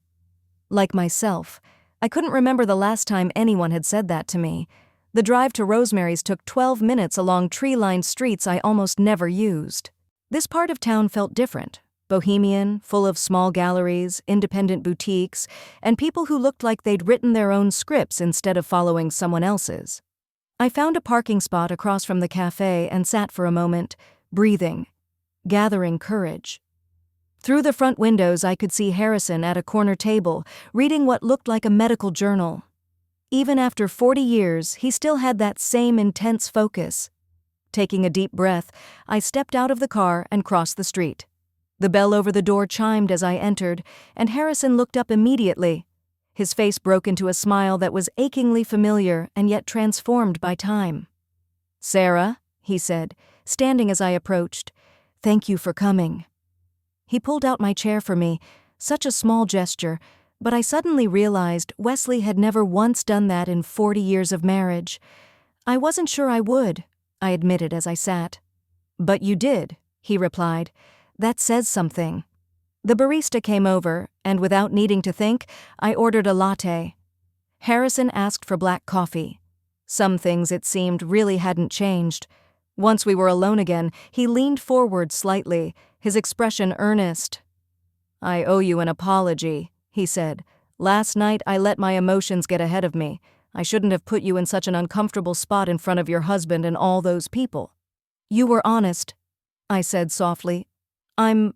Like myself. I couldn't remember the last time anyone had said that to me. The drive to Rosemary's took 12 minutes along tree-lined streets I almost never used. This part of town felt different. Bohemian, full of small galleries, independent boutiques, and people who looked like they'd written their own scripts instead of following someone else's. I found a parking spot across from the cafe and sat for a moment, breathing, gathering courage. Through the front windows I could see Harrison at a corner table, reading what looked like a medical journal. Even after 40 years, he still had that same intense focus. Taking a deep breath, I stepped out of the car and crossed the street. The bell over the door chimed as I entered, and Harrison looked up immediately. His face broke into a smile that was achingly familiar and yet transformed by time. "Sarah," he said, standing as I approached, "thank you for coming." He pulled out my chair for me, such a small gesture, but I suddenly realized Wesley had never once done that in 40 years of marriage. "I wasn't sure I would," I admitted as I sat. "But you did," he replied. "That says something." The barista came over, and without needing to think, I ordered a latte. Harrison asked for black coffee. Some things, it seemed, really hadn't changed. Once we were alone again, he leaned forward slightly, his expression earnest. "I owe you an apology," he said. "Last night I let my emotions get ahead of me. I shouldn't have put you in such an uncomfortable spot in front of your husband and all those people." "You were honest," I said softly. "I'm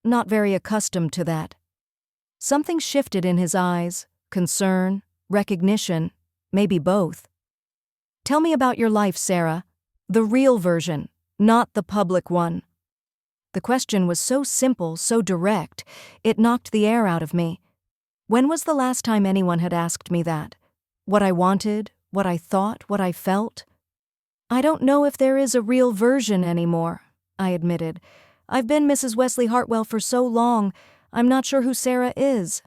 not very accustomed to that." Something shifted in his eyes, concern, recognition, maybe both. "Tell me about your life, Sarah. The real version, not the public one." The question was so simple, so direct, it knocked the air out of me. When was the last time anyone had asked me that? What I wanted, what I thought, what I felt? "I don't know if there is a real version anymore," I admitted. "I've been Mrs. Wesley Hartwell for so long, I'm not sure who Sarah is."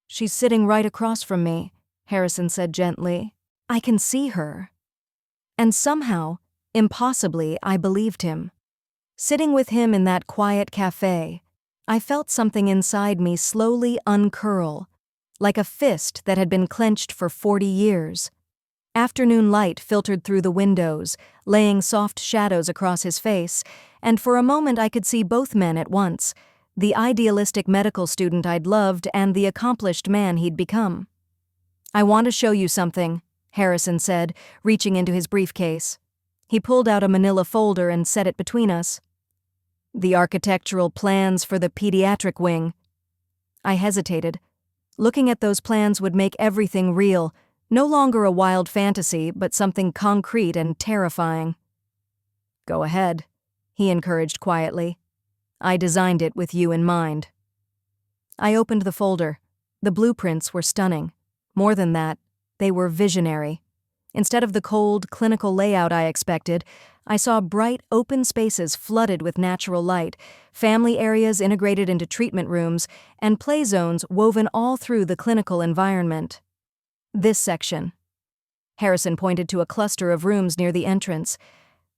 "She's sitting right across from me," Harrison said gently. "I can see her." And somehow, impossibly, I believed him. Sitting with him in that quiet cafe, I felt something inside me slowly uncurl, like a fist that had been clenched for 40 years. Afternoon light filtered through the windows, laying soft shadows across his face, and for a moment I could see both men at once, the idealistic medical student I'd loved and the accomplished man he'd become. "I want to show you something," Harrison said, reaching into his briefcase. He pulled out a manila folder and set it between us. "The architectural plans for the pediatric wing." I hesitated. Looking at those plans would make everything real, no longer a wild fantasy, but something concrete and terrifying. "Go ahead," he encouraged quietly. "I designed it with you in mind." I opened the folder. The blueprints were stunning. More than that, they were visionary. Instead of the cold, clinical layout I expected, I saw bright, open spaces flooded with natural light, family areas integrated into treatment rooms, and play zones woven all through the clinical environment. "This section." Harrison pointed to a cluster of rooms near the entrance.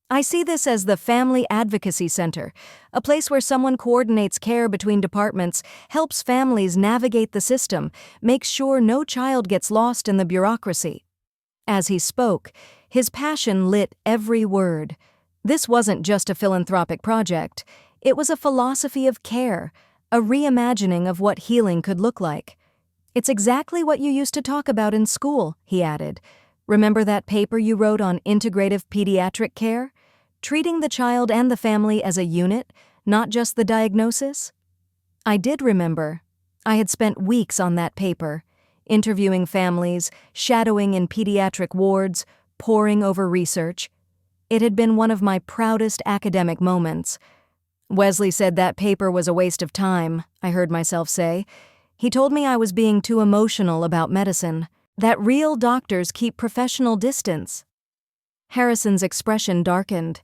"I see this as the Family Advocacy Center, a place where someone coordinates care between departments, helps families navigate the system, makes sure no child gets lost in the bureaucracy." As he spoke, his passion lit every word. This wasn't just a philanthropic project. It was a philosophy of care, a reimagining of what healing could look like. "It's exactly what you used to talk about in school," he added. "Remember that paper you wrote on integrative pediatric care? Treating the child and the family as a unit, not just the diagnosis?" I did remember. I had spent weeks on that paper, interviewing families, shadowing in pediatric wards, poring over research. It had been one of my proudest academic moments. "Wesley said that paper was a waste of time," I heard myself say. "He told me I was being too emotional about medicine, that real doctors keep professional distance." Harrison's expression darkened.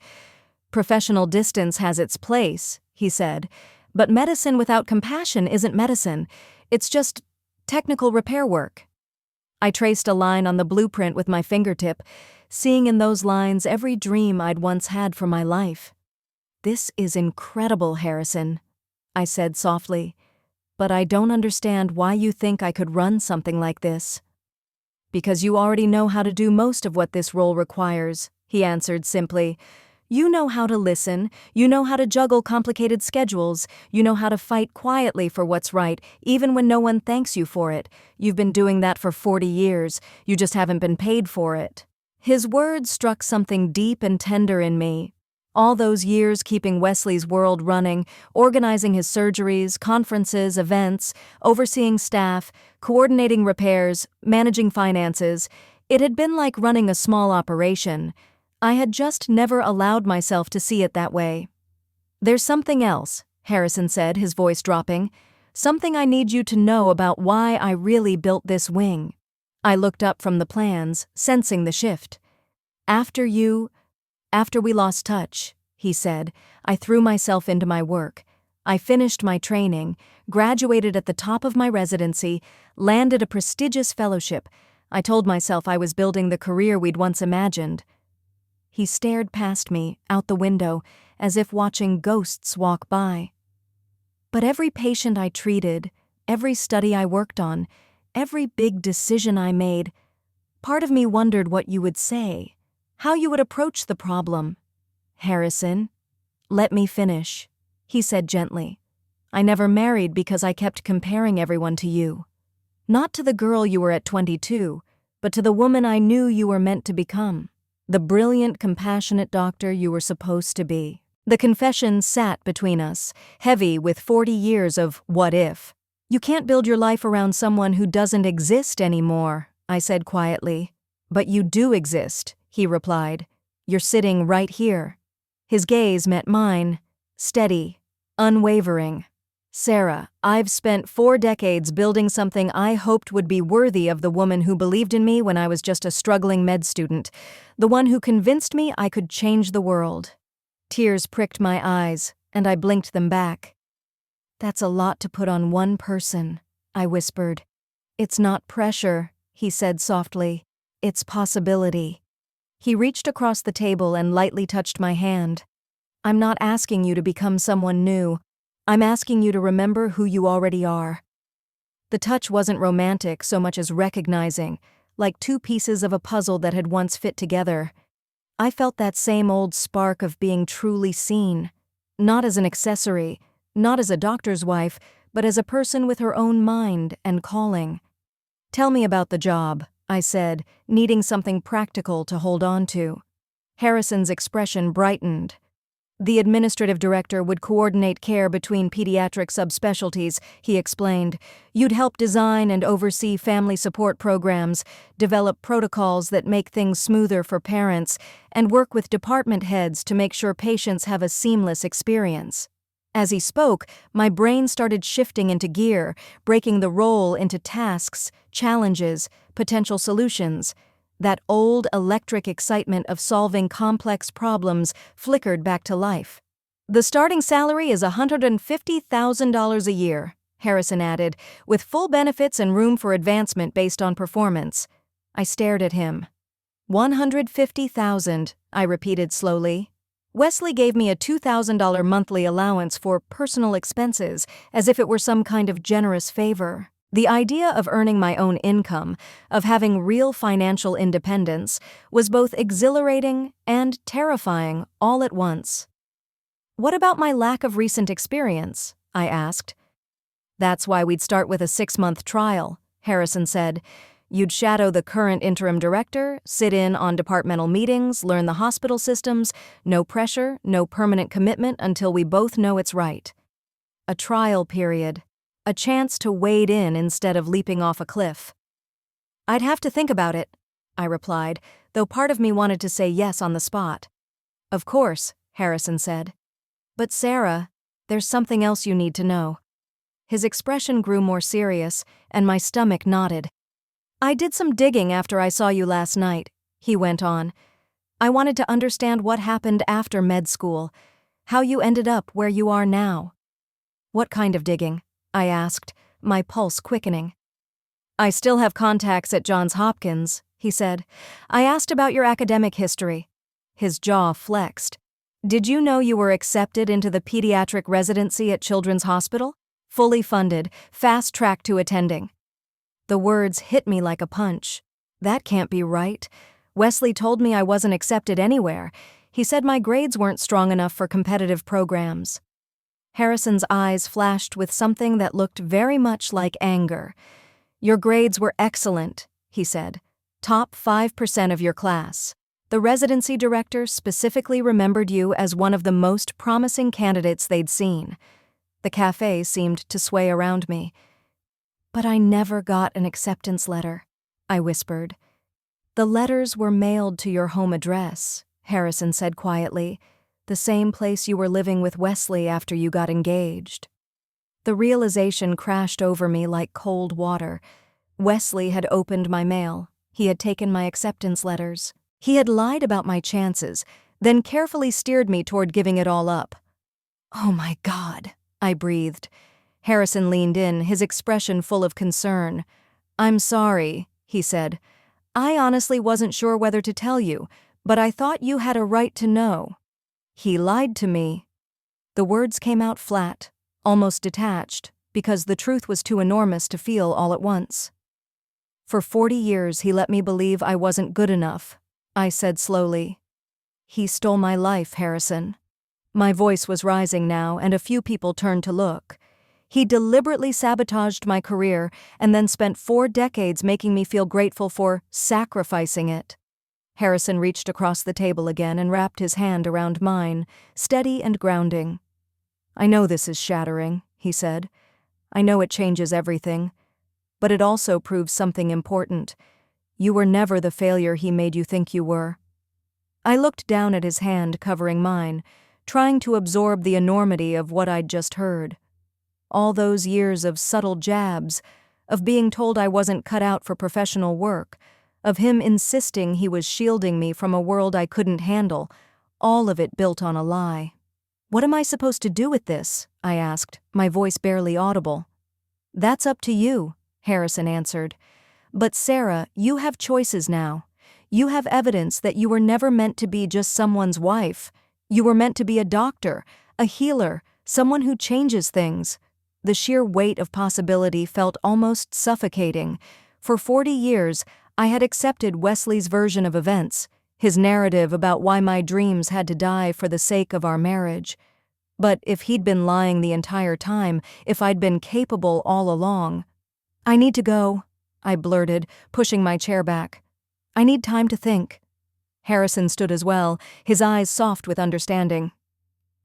"Professional distance has its place," he said, "but medicine without compassion isn't medicine. It's just technical repair work." I traced a line on the blueprint with my fingertip, seeing in those lines every dream I'd once had for my life. "This is incredible, Harrison," I said softly, "but I don't understand why you think I could run something like this." Because you already know how to do most of what this role requires, he answered simply. You know how to listen, you know how to juggle complicated schedules, you know how to fight quietly for what's right, even when no one thanks you for it. You've been doing that for 40 years, you just haven't been paid for it. His words struck something deep and tender in me. All those years keeping Wesley's world running, organizing his surgeries, conferences, events, overseeing staff, coordinating repairs, managing finances, it had been like running a small operation. I had just never allowed myself to see it that way. There's something else, Harrison said, his voice dropping. Something I need you to know about why I really built this wing. I looked up from the plans, sensing the shift. After we lost touch, he said, I threw myself into my work. I finished my training, graduated at the top of my residency, landed a prestigious fellowship. I told myself I was building the career we'd once imagined. He stared past me, out the window, as if watching ghosts walk by. But every patient I treated, every study I worked on, every big decision I made, part of me wondered what you would say, how you would approach the problem. Harrison, let me finish, he said gently. I never married because I kept comparing everyone to you. Not to the girl you were at 22, but to the woman I knew you were meant to become. The brilliant, compassionate doctor you were supposed to be. The confession sat between us, heavy with 40 years of what if. You can't build your life around someone who doesn't exist anymore, I said quietly. But you do exist, he replied. You're sitting right here. His gaze met mine, steady, unwavering. Sarah, I've spent 4 decades building something I hoped would be worthy of the woman who believed in me when I was just a struggling med student, the one who convinced me I could change the world. Tears pricked my eyes, and I blinked them back. That's a lot to put on one person, I whispered. It's not pressure, he said softly. It's possibility. He reached across the table and lightly touched my hand. I'm not asking you to become someone new. I'm asking you to remember who you already are. The touch wasn't romantic so much as recognizing, like 2 pieces of a puzzle that had once fit together. I felt that same old spark of being truly seen, not as an accessory, not as a doctor's wife, but as a person with her own mind and calling. Tell me about the job, I said, needing something practical to hold on to. Harrison's expression brightened. The administrative director would coordinate care between pediatric subspecialties, he explained. You'd help design and oversee family support programs, develop protocols that make things smoother for parents, and work with department heads to make sure patients have a seamless experience. As he spoke, my brain started shifting into gear, breaking the role into tasks, challenges, potential solutions. That old electric excitement of solving complex problems flickered back to life. The starting salary is $150,000 a year, Harrison added, with full benefits and room for advancement based on performance. I stared at him. $150,000, I repeated slowly. Wesley gave me a $2,000 monthly allowance for personal expenses, as if it were some kind of generous favor. The idea of earning my own income, of having real financial independence, was both exhilarating and terrifying all at once. What about my lack of recent experience? I asked. That's why we'd start with a 6-month trial, Harrison said. You'd shadow the current interim director, sit in on departmental meetings, learn the hospital systems, no pressure, no permanent commitment until we both know it's right. A trial period. A chance to wade in instead of leaping off a cliff. I'd have to think about it, I replied, though part of me wanted to say yes on the spot. Of course, Harrison said. But Sarah, there's something else you need to know. His expression grew more serious, and my stomach knotted. I did some digging after I saw you last night, he went on. I wanted to understand what happened after med school, how you ended up where you are now. What kind of digging? I asked, my pulse quickening. I still have contacts at Johns Hopkins, he said. I asked about your academic history. His jaw flexed. Did you know you were accepted into the pediatric residency at Children's Hospital? Fully funded, fast track to attending. The words hit me like a punch. That can't be right. Wesley told me I wasn't accepted anywhere. He said my grades weren't strong enough for competitive programs. Harrison's eyes flashed with something that looked very much like anger. Your grades were excellent, he said. Top 5% of your class. The residency director specifically remembered you as one of the most promising candidates they'd seen. The cafe seemed to sway around me. But I never got an acceptance letter, I whispered. The letters were mailed to your home address, Harrison said quietly, the same place you were living with Wesley after you got engaged. The realization crashed over me like cold water. Wesley had opened my mail. He had taken my acceptance letters. He had lied about my chances, then carefully steered me toward giving it all up. Oh my God, I breathed. Harrison leaned in, his expression full of concern. I'm sorry, he said. I honestly wasn't sure whether to tell you, but I thought you had a right to know. He lied to me. The words came out flat, almost detached, because the truth was too enormous to feel all at once. For 40 years he let me believe I wasn't good enough, I said slowly. He stole my life, Harrison. My voice was rising now, and a few people turned to look. He deliberately sabotaged my career and then spent 4 decades making me feel grateful for sacrificing it. Harrison reached across the table again and wrapped his hand around mine, steady and grounding. I know this is shattering, he said. I know it changes everything. But it also proves something important. You were never the failure he made you think you were. I looked down at his hand covering mine, trying to absorb the enormity of what I'd just heard. All those years of subtle jabs, of being told I wasn't cut out for professional work, of him insisting he was shielding me from a world I couldn't handle, all of it built on a lie. What am I supposed to do with this? I asked, my voice barely audible. That's up to you, Harrison answered. But Sarah, you have choices now. You have evidence that you were never meant to be just someone's wife. You were meant to be a doctor, a healer, someone who changes things. The sheer weight of possibility felt almost suffocating. For 40 years, I had accepted Wesley's version of events, his narrative about why my dreams had to die for the sake of our marriage. But if he'd been lying the entire time, if I'd been capable all along— I need to go, I blurted, pushing my chair back. I need time to think. Harrison stood as well, his eyes soft with understanding.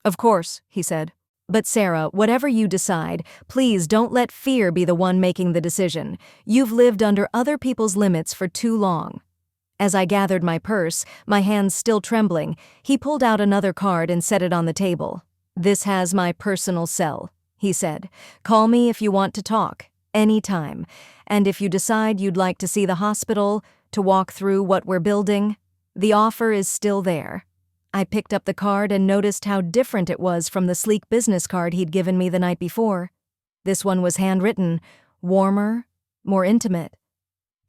Of course, he said. But Sarah, whatever you decide, please don't let fear be the one making the decision. You've lived under other people's limits for too long. As I gathered my purse, my hands still trembling, he pulled out another card and set it on the table. This has my personal cell, he said. Call me if you want to talk, anytime. And if you decide you'd like to see the hospital, to walk through what we're building, the offer is still there. I picked up the card and noticed how different it was from the sleek business card he'd given me the night before. This one was handwritten, warmer, more intimate.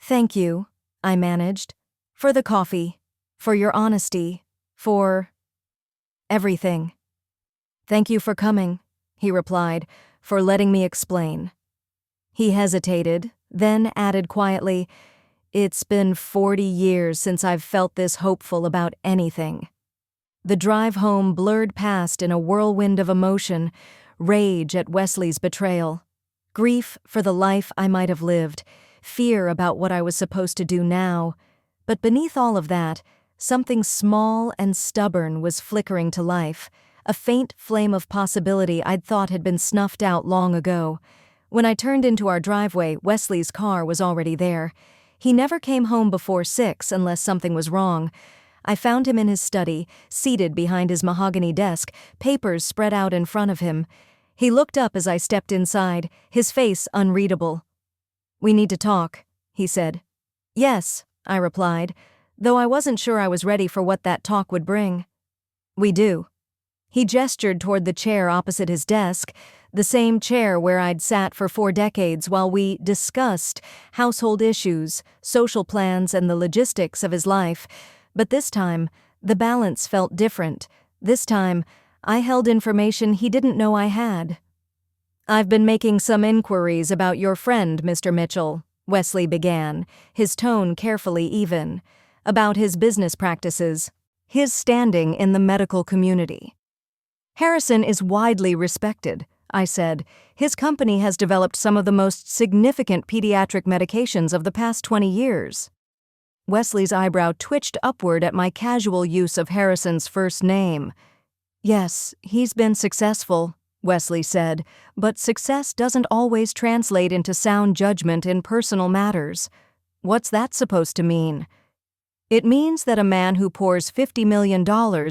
Thank you, I managed, for the coffee, for your honesty, for everything. Thank you for coming, he replied, for letting me explain. He hesitated, then added quietly, It's been 40 years since I've felt this hopeful about anything. The drive home blurred past in a whirlwind of emotion, rage at Wesley's betrayal, grief for the life I might have lived, fear about what I was supposed to do now. But beneath all of that, something small and stubborn was flickering to life, a faint flame of possibility I'd thought had been snuffed out long ago. When I turned into our driveway, Wesley's car was already there. He never came home before 6 unless something was wrong. I found him in his study, seated behind his mahogany desk, papers spread out in front of him. He looked up as I stepped inside, his face unreadable. We need to talk, he said. Yes, I replied, though I wasn't sure I was ready for what that talk would bring. We do. He gestured toward the chair opposite his desk, the same chair where I'd sat for 4 decades while we discussed household issues, social plans, and the logistics of his life. But this time, the balance felt different. This time, I held information he didn't know I had. I've been making some inquiries about your friend, Mr. Mitchell, Wesley began, his tone carefully even, about his business practices, his standing in the medical community. Harrison is widely respected, I said. His company has developed some of the most significant pediatric medications of the past 20 years. Wesley's eyebrow twitched upward at my casual use of Harrison's first name. Yes, he's been successful, Wesley said, but success doesn't always translate into sound judgment in personal matters. What's that supposed to mean? It means that a man who pours $50 million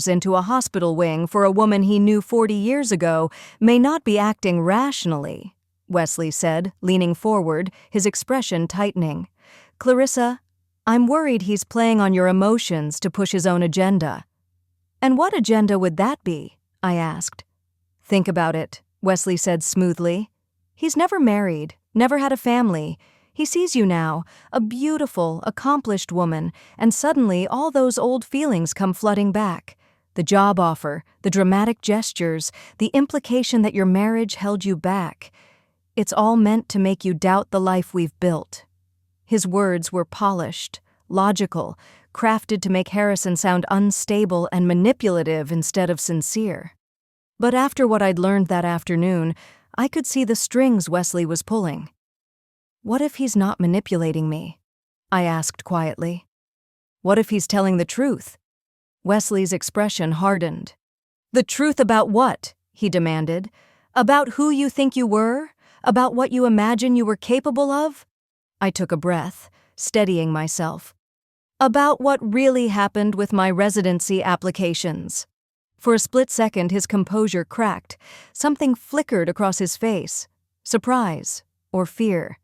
into a hospital wing for a woman he knew 40 years ago may not be acting rationally, Wesley said, leaning forward, his expression tightening. Clarissa, I'm worried he's playing on your emotions to push his own agenda. And what agenda would that be? I asked. Think about it, Wesley said smoothly. He's never married, never had a family. He sees you now, a beautiful, accomplished woman, and suddenly all those old feelings come flooding back. The job offer, the dramatic gestures, the implication that your marriage held you back. It's all meant to make you doubt the life we've built. His words were polished, logical, crafted to make Harrison sound unstable and manipulative instead of sincere. But after what I'd learned that afternoon, I could see the strings Wesley was pulling. What if he's not manipulating me? I asked quietly. What if he's telling the truth? Wesley's expression hardened. The truth about what? He demanded. About who you think you were? About what you imagine you were capable of? I took a breath, steadying myself. About what really happened with my residency applications. For a split second, his composure cracked. Something flickered across his face. Surprise or fear.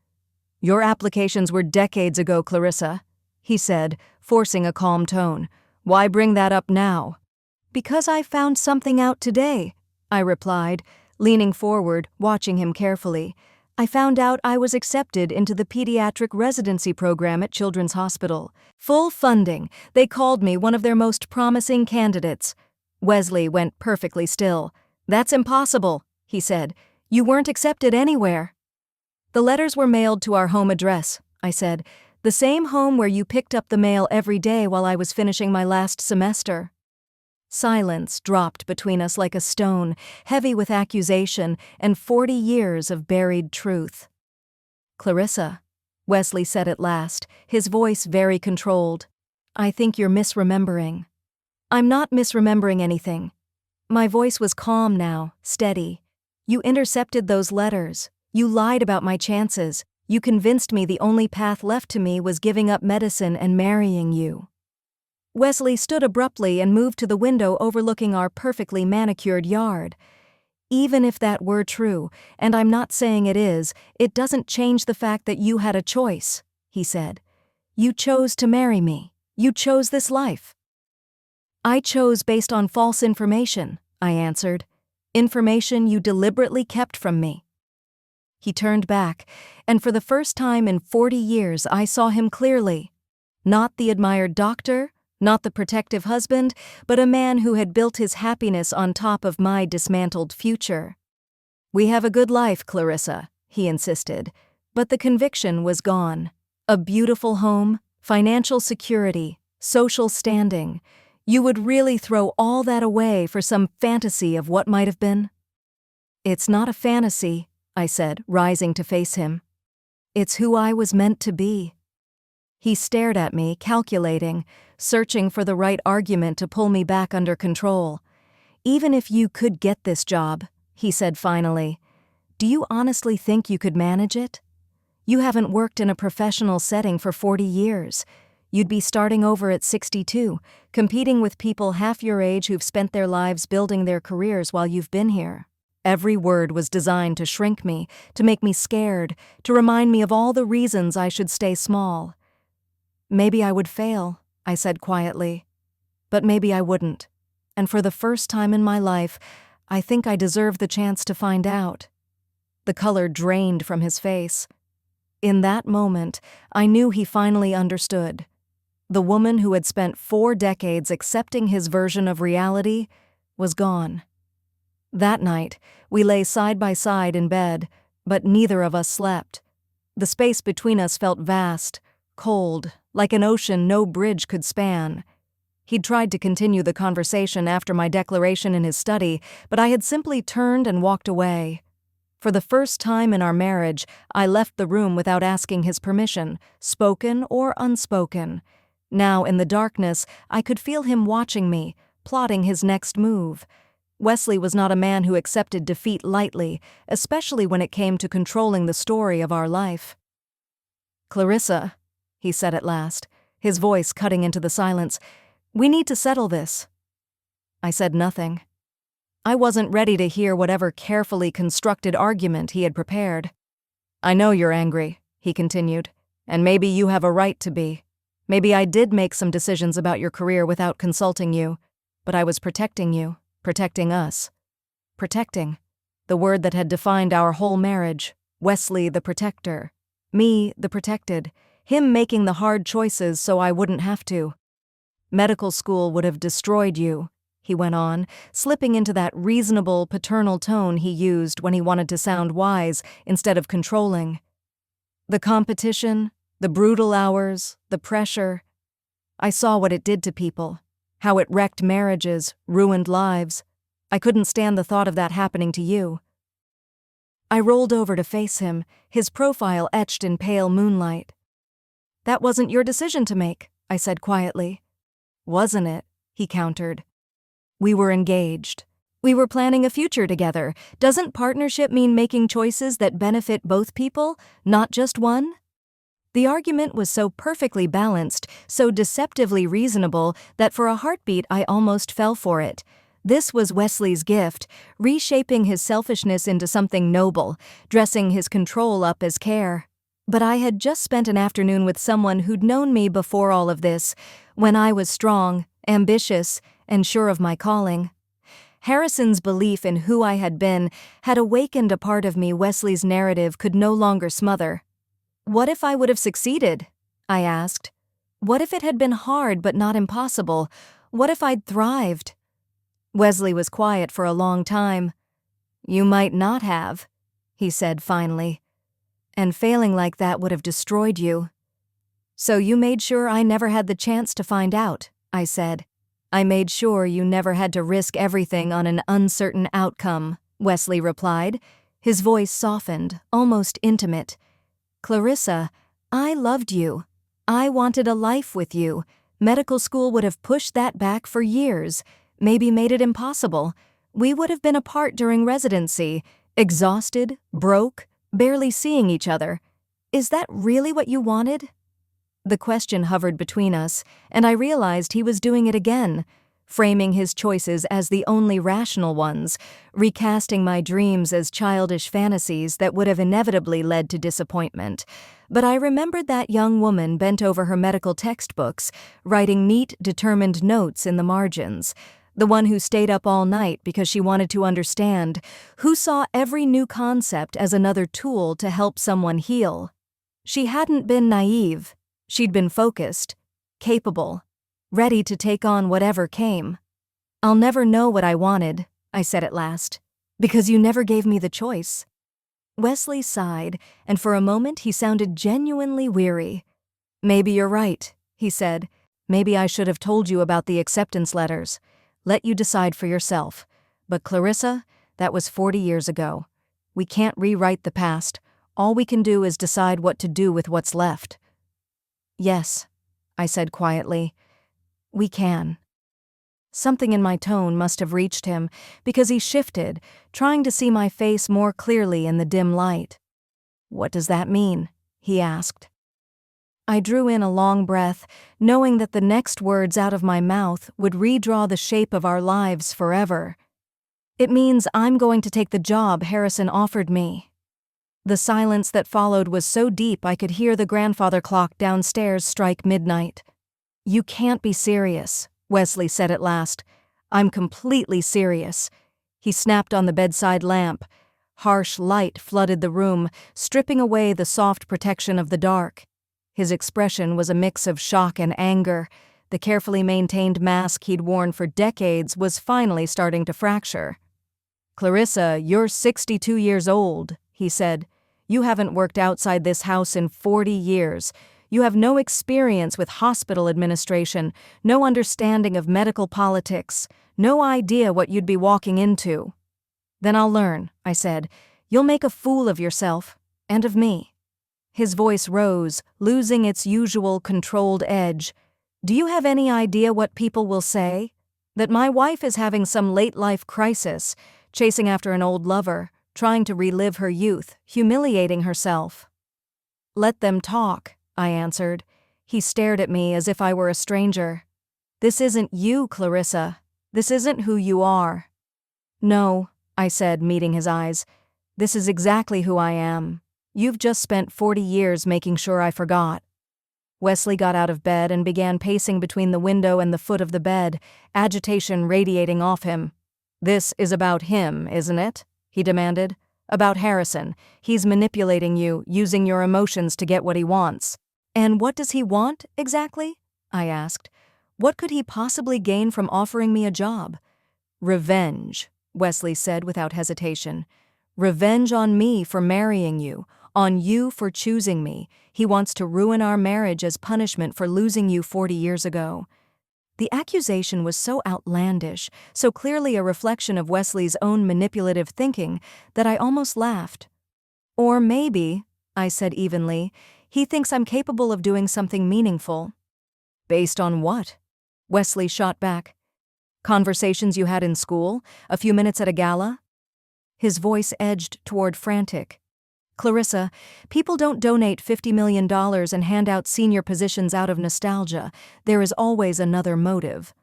Your applications were decades ago, Clarissa, he said, forcing a calm tone. Why bring that up now? Because I found something out today, I replied, leaning forward, watching him carefully. I found out I was accepted into the pediatric residency program at Children's Hospital. Full funding. They called me one of their most promising candidates. Wesley went perfectly still. That's impossible, he said. You weren't accepted anywhere. The letters were mailed to our home address, I said. The same home where you picked up the mail every day while I was finishing my last semester. Silence dropped between us like a stone, heavy with accusation and 40 years of buried truth. Clarissa, Wesley said at last, his voice very controlled. I think you're misremembering. I'm not misremembering anything. My voice was calm now, steady. You intercepted those letters. You lied about my chances. You convinced me the only path left to me was giving up medicine and marrying you. Wesley stood abruptly and moved to the window overlooking our perfectly manicured yard. Even if that were true, and I'm not saying it is, it doesn't change the fact that you had a choice, he said. You chose to marry me. You chose this life. I chose based on false information, I answered. Information you deliberately kept from me. He turned back, and for the first time in 40 years I saw him clearly. Not the admired doctor, not the protective husband, but a man who had built his happiness on top of my dismantled future. We have a good life, Clarissa, he insisted, but the conviction was gone. A beautiful home, financial security, social standing. You would really throw all that away for some fantasy of what might have been? It's not a fantasy, I said, rising to face him. It's who I was meant to be. He stared at me, calculating, searching for the right argument to pull me back under control. Even if you could get this job, he said finally, do you honestly think you could manage it? You haven't worked in a professional setting for 40 years. You'd be starting over at 62, competing with people half your age who've spent their lives building their careers while you've been here. Every word was designed to shrink me, to make me scared, to remind me of all the reasons I should stay small. Maybe I would fail, I said quietly. But maybe I wouldn't. And for the first time in my life, I think I deserve the chance to find out. The color drained from his face. In that moment, I knew he finally understood. The woman who had spent 4 decades accepting his version of reality was gone. That night, we lay side by side in bed, but neither of us slept. The space between us felt vast, cold, like an ocean no bridge could span. He'd tried to continue the conversation after my declaration in his study, but I had simply turned and walked away. For the first time in our marriage, I left the room without asking his permission, spoken or unspoken. Now, in the darkness, I could feel him watching me, plotting his next move. Wesley was not a man who accepted defeat lightly, especially when it came to controlling the story of our life. "Clarissa," he said at last, his voice cutting into the silence, "we need to settle this." I said nothing. I wasn't ready to hear whatever carefully constructed argument he had prepared. "I know you're angry," he continued, "and maybe you have a right to be. Maybe I did make some decisions about your career without consulting you, but I was protecting you, protecting us. Protecting, the word that had defined our whole marriage. Wesley the protector. Me the protected. Him making the hard choices so I wouldn't have to. Medical school would have destroyed you," he went on, slipping into that reasonable, paternal tone he used when he wanted to sound wise instead of controlling. "The competition, the brutal hours, the pressure. I saw what it did to people, how it wrecked marriages, ruined lives. I couldn't stand the thought of that happening to you." I rolled over to face him, his profile etched in pale moonlight. "That wasn't your decision to make," I said quietly. "Wasn't it?" he countered. "We were engaged. We were planning a future together. Doesn't partnership mean making choices that benefit both people, not just one?" The argument was so perfectly balanced, so deceptively reasonable, that for a heartbeat I almost fell for it. This was Wesley's gift, reshaping his selfishness into something noble, dressing his control up as care. But I had just spent an afternoon with someone who'd known me before all of this, when I was strong, ambitious, and sure of my calling. Harrison's belief in who I had been had awakened a part of me Wesley's narrative could no longer smother. "What if I would have succeeded?" I asked. "What if it had been hard but not impossible? What if I'd thrived?" Wesley was quiet for a long time. "You might not have," he said finally. "And failing like that would have destroyed you." "So you made sure I never had the chance to find out," I said. "I made sure you never had to risk everything on an uncertain outcome," Wesley replied. His voice softened, almost intimate. "Clarissa, I loved you. I wanted a life with you. Medical school would have pushed that back for years, maybe made it impossible. We would have been apart during residency, exhausted, broke, barely seeing each other. Is that really what you wanted?" The question hovered between us, and I realized he was doing it again, framing his choices as the only rational ones, recasting my dreams as childish fantasies that would have inevitably led to disappointment. But I remembered that young woman bent over her medical textbooks, writing neat, determined notes in the margins. The one who stayed up all night because she wanted to understand, who saw every new concept as another tool to help someone heal. She hadn't been naive. She'd been focused, capable, ready to take on whatever came. "I'll never know what I wanted," I said at last, "because you never gave me the choice." Wesley sighed, and for a moment he sounded genuinely weary. "Maybe you're right," he said. "Maybe I should have told you about the acceptance letters. Let you decide for yourself. But Clarissa, that was 40 years ago. We can't rewrite the past. All we can do is decide what to do with what's left." "Yes," I said quietly. "We can." Something in my tone must have reached him, because he shifted, trying to see my face more clearly in the dim light. "What does that mean?" he asked. I drew in a long breath, knowing that the next words out of my mouth would redraw the shape of our lives forever. "It means I'm going to take the job Harrison offered me." The silence that followed was so deep I could hear the grandfather clock downstairs strike midnight. "You can't be serious," Wesley said at last. "I'm completely serious." He snapped on the bedside lamp. Harsh light flooded the room, stripping away the soft protection of the dark. His expression was a mix of shock and anger. The carefully maintained mask he'd worn for decades was finally starting to fracture. "Clarissa, you're 62 years old," he said. You haven't worked outside this house in 40 years. You have no experience with hospital administration, no understanding of medical politics, no idea what you'd be walking into." "Then I'll learn," I said. "You'll make a fool of yourself, and of me." His voice rose, losing its usual controlled edge. "Do you have any idea what people will say? That my wife is having some late-life crisis, chasing after an old lover, trying to relive her youth, humiliating herself." "Let them talk," I answered. He stared at me as if I were a stranger. "This isn't you, Clarissa. This isn't who you are." "No," I said, meeting his eyes. "This is exactly who I am. You've just spent 40 years making sure I forgot." Wesley got out of bed and began pacing between the window and the foot of the bed, agitation radiating off him. "This is about him, isn't it?" he demanded. "About Harrison. He's manipulating you, using your emotions to get what he wants." "And what does he want, exactly?" I asked. "What could he possibly gain from offering me a job?" "Revenge," Wesley said without hesitation. "Revenge on me for marrying you, on you for choosing me. He wants to ruin our marriage as punishment for losing you 40 years ago." The accusation was so outlandish, so clearly a reflection of Wesley's own manipulative thinking, that I almost laughed. "Or maybe," I said evenly, "he thinks I'm capable of doing something meaningful." "Based on what?" Wesley shot back. "Conversations you had in school? A few minutes at a gala?" His voice edged toward frantic. "Clarissa, people don't donate $50 million and hand out senior positions out of nostalgia. There is always another motive."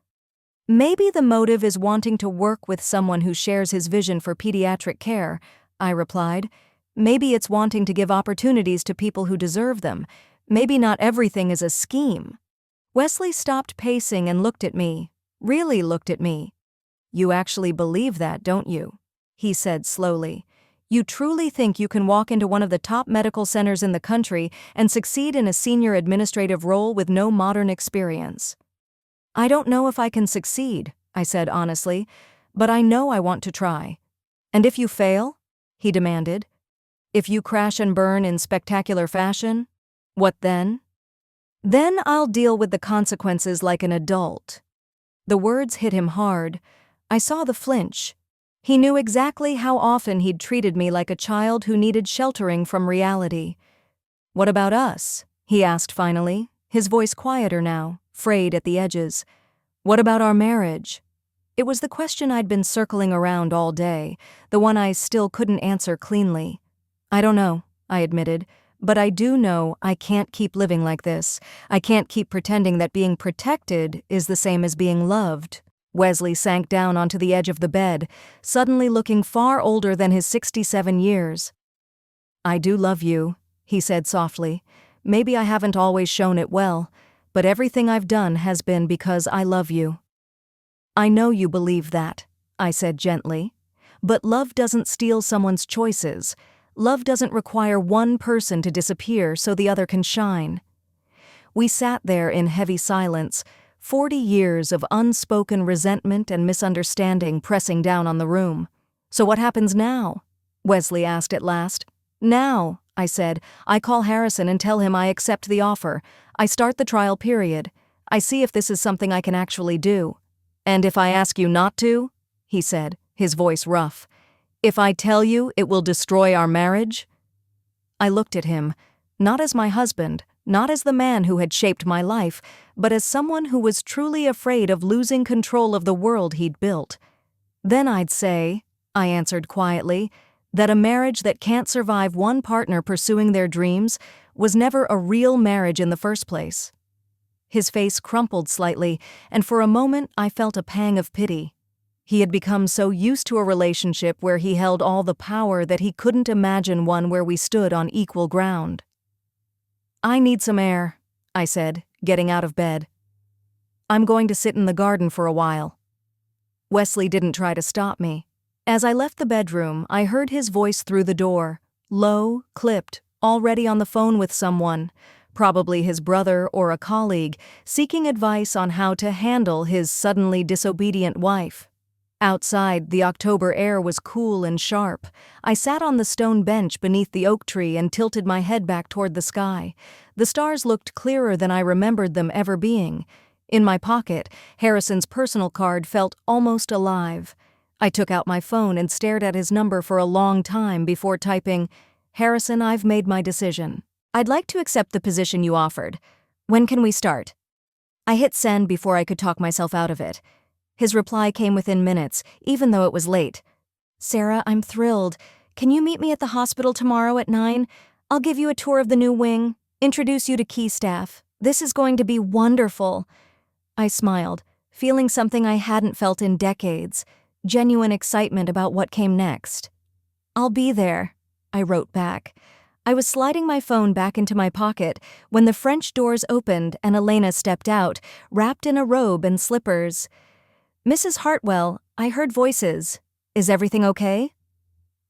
"Maybe the motive is wanting to work with someone who shares his vision for pediatric care," I replied. "Maybe it's wanting to give opportunities to people who deserve them. Maybe not everything is a scheme." Wesley stopped pacing and looked at me, really looked at me. "You actually believe that, don't you?" he said slowly. "You truly think you can walk into one of the top medical centers in the country and succeed in a senior administrative role with no modern experience?" "I don't know if I can succeed," I said honestly, "but I know I want to try." "And if you fail?" he demanded. "If you crash and burn in spectacular fashion? What then?" "Then I'll deal with the consequences like an adult." The words hit him hard. I saw the flinch. He knew exactly how often he'd treated me like a child who needed sheltering from reality. "What about us?" he asked finally, his voice quieter now, frayed at the edges. "What about our marriage?" It was the question I'd been circling around all day, the one I still couldn't answer cleanly. "I don't know," I admitted, "but I do know I can't keep living like this. I can't keep pretending that being protected is the same as being loved." Wesley sank down onto the edge of the bed, suddenly looking far older than his 67 years. "I do love you," he said softly. "Maybe I haven't always shown it well, but everything I've done has been because I love you." "I know you believe that," I said gently. "But love doesn't steal someone's choices. Love doesn't require one person to disappear so the other can shine." We sat there in heavy silence, 40 years of unspoken resentment and misunderstanding pressing down on the room. "So what happens now?" Wesley asked at last. "Now," I said, "I call Harrison and tell him I accept the offer. I start the trial period. I see if this is something I can actually do." "And if I ask you not to?" he said, his voice rough. "If I tell you it will destroy our marriage?" I looked at him, not as my husband, not as the man who had shaped my life, but as someone who was truly afraid of losing control of the world he'd built. "Then I'd say," I answered quietly, "that a marriage that can't survive one partner pursuing their dreams was never a real marriage in the first place." His face crumpled slightly, and for a moment I felt a pang of pity. He had become so used to a relationship where he held all the power that he couldn't imagine one where we stood on equal ground. "I need some air," I said, getting out of bed. "I'm going to sit in the garden for a while." Wesley didn't try to stop me. As I left the bedroom, I heard his voice through the door, low, clipped, already on the phone with someone, probably his brother or a colleague, seeking advice on how to handle his suddenly disobedient wife. Outside, the October air was cool and sharp. I sat on the stone bench beneath the oak tree and tilted my head back toward the sky. The stars looked clearer than I remembered them ever being. In my pocket, Harrison's personal card felt almost alive. I took out my phone and stared at his number for a long time before typing, "Harrison, I've made my decision. I'd like to accept the position you offered. When can we start?" I hit send before I could talk myself out of it. His reply came within minutes, even though it was late. "Sarah, I'm thrilled. Can you meet me at the hospital tomorrow at 9? I'll give you a tour of the new wing, introduce you to key staff. This is going to be wonderful." I smiled, feeling something I hadn't felt in decades, genuine excitement about what came next. "I'll be there," I wrote back. I was sliding my phone back into my pocket when the French doors opened and Elena stepped out, wrapped in a robe and slippers. "Mrs. Hartwell, I heard voices. Is everything okay?"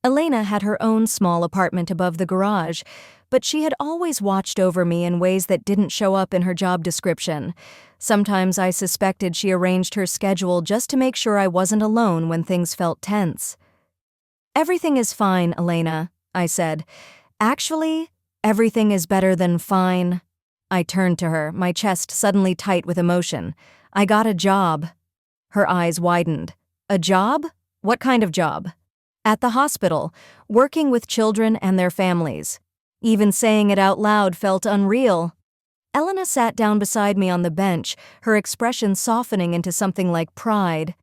Elena had her own small apartment above the garage, but she had always watched over me in ways that didn't show up in her job description. Sometimes I suspected she arranged her schedule just to make sure I wasn't alone when things felt tense. "Everything is fine, Elena," I said. "Actually, everything is better than fine." I turned to her, my chest suddenly tight with emotion. "I got a job." Her eyes widened. "A job? What kind of job?" "At the hospital, working with children and their families." Even saying it out loud felt unreal. Elena sat down beside me on the bench, her expression softening into something like pride.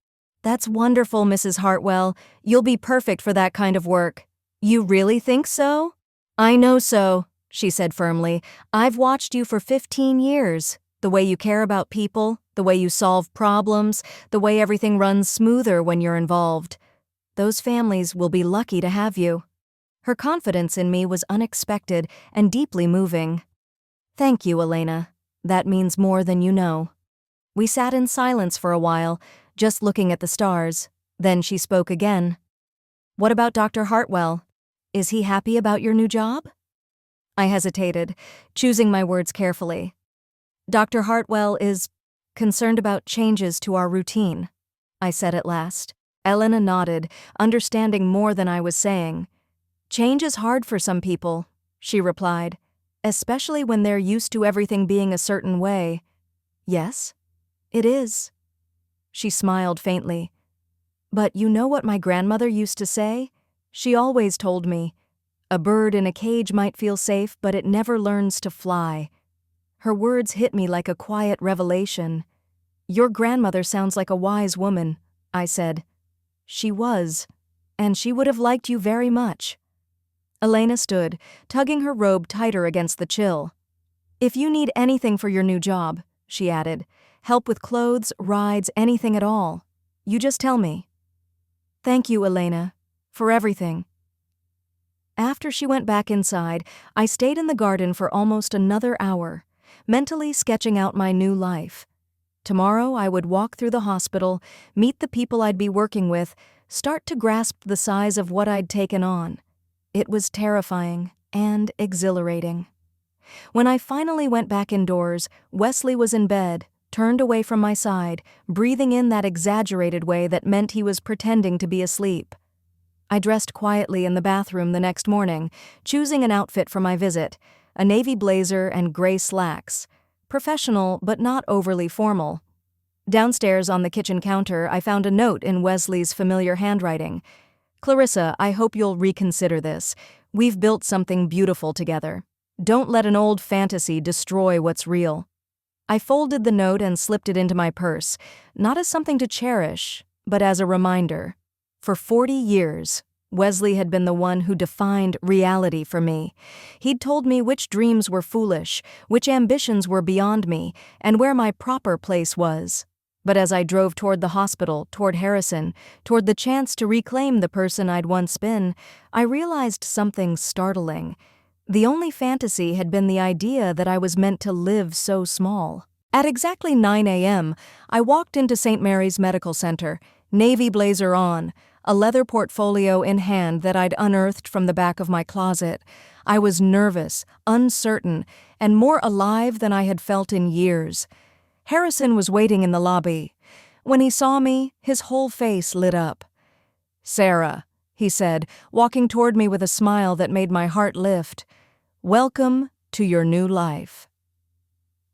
"That's wonderful, Mrs. Hartwell. You'll be perfect for that kind of work." "You really think so?" "I know so," she said firmly. "I've watched you for 15 years. The way you care about people, the way you solve problems, the way everything runs smoother when you're involved. Those families will be lucky to have you." Her confidence in me was unexpected and deeply moving. "Thank you, Elena. That means more than you know." We sat in silence for a while, just looking at the stars. Then she spoke again. "What about Dr. Hartwell? Is he happy about your new job?" I hesitated, choosing my words carefully. "Dr. Hartwell is concerned about changes to our routine," I said at last. Elena nodded, understanding more than I was saying. "Change is hard for some people," she replied, "especially when they're used to everything being a certain way." "Yes, it is." She smiled faintly. "But you know what my grandmother used to say? She always told me, 'A bird in a cage might feel safe, but it never learns to fly.' Her words hit me like a quiet revelation. "Your grandmother sounds like a wise woman," I said. "She was, and she would have liked you very much." Elena stood, tugging her robe tighter against the chill. "If you need anything for your new job," she added, "help with clothes, rides, anything at all, you just tell me." "Thank you, Elena, for everything." After she went back inside, I stayed in the garden for almost another hour, mentally sketching out my new life. Tomorrow I would walk through the hospital, meet the people I'd be working with, start to grasp the size of what I'd taken on. It was terrifying and exhilarating. When I finally went back indoors, Wesley was in bed, turned away from my side, breathing in that exaggerated way that meant he was pretending to be asleep. I dressed quietly in the bathroom the next morning, choosing an outfit for my visit, a navy blazer and gray slacks. Professional, but not overly formal. Downstairs on the kitchen counter, I found a note in Wesley's familiar handwriting. "Clarissa, I hope you'll reconsider this. We've built something beautiful together. Don't let an old fantasy destroy what's real." I folded the note and slipped it into my purse, not as something to cherish, but as a reminder. For 40 years, Wesley had been the one who defined reality for me. He'd told me which dreams were foolish, which ambitions were beyond me, and where my proper place was. But as I drove toward the hospital, toward Harrison, toward the chance to reclaim the person I'd once been, I realized something startling. The only fantasy had been the idea that I was meant to live so small. At exactly 9 a.m., I walked into St. Mary's Medical Center, navy blazer on, a leather portfolio in hand that I'd unearthed from the back of my closet. I was nervous, uncertain, and more alive than I had felt in years. Harrison was waiting in the lobby. When he saw me, his whole face lit up. "Sarah," he said, walking toward me with a smile that made my heart lift. "Welcome to your new life."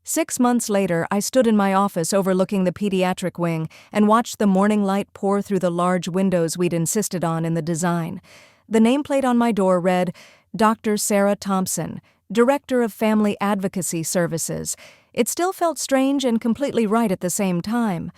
6 months later, I stood in my office overlooking the pediatric wing and watched the morning light pour through the large windows we'd insisted on in the design. The nameplate on my door read, Dr. Sarah Thompson, Director of Family Advocacy Services. It still felt strange and completely right at the same time.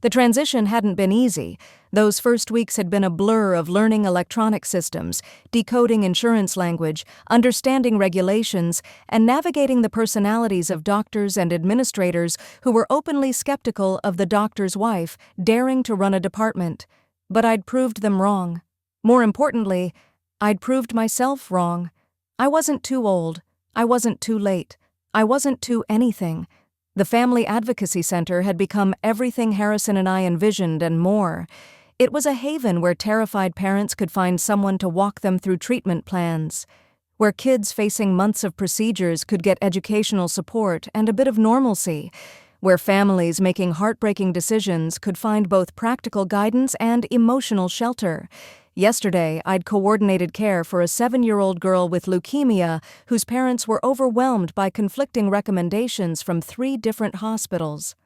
The transition hadn't been easy. Those first weeks had been a blur of learning electronic systems, decoding insurance language, understanding regulations, and navigating the personalities of doctors and administrators who were openly skeptical of the doctor's wife daring to run a department. But I'd proved them wrong. More importantly, I'd proved myself wrong. I wasn't too old. I wasn't too late. I wasn't too anything. The Family Advocacy Center had become everything Harrison and I envisioned and more. It was a haven where terrified parents could find someone to walk them through treatment plans, where kids facing months of procedures could get educational support and a bit of normalcy, where families making heartbreaking decisions could find both practical guidance and emotional shelter. Yesterday, I'd coordinated care for a 7-year-old girl with leukemia whose parents were overwhelmed by conflicting recommendations from 3 different hospitals.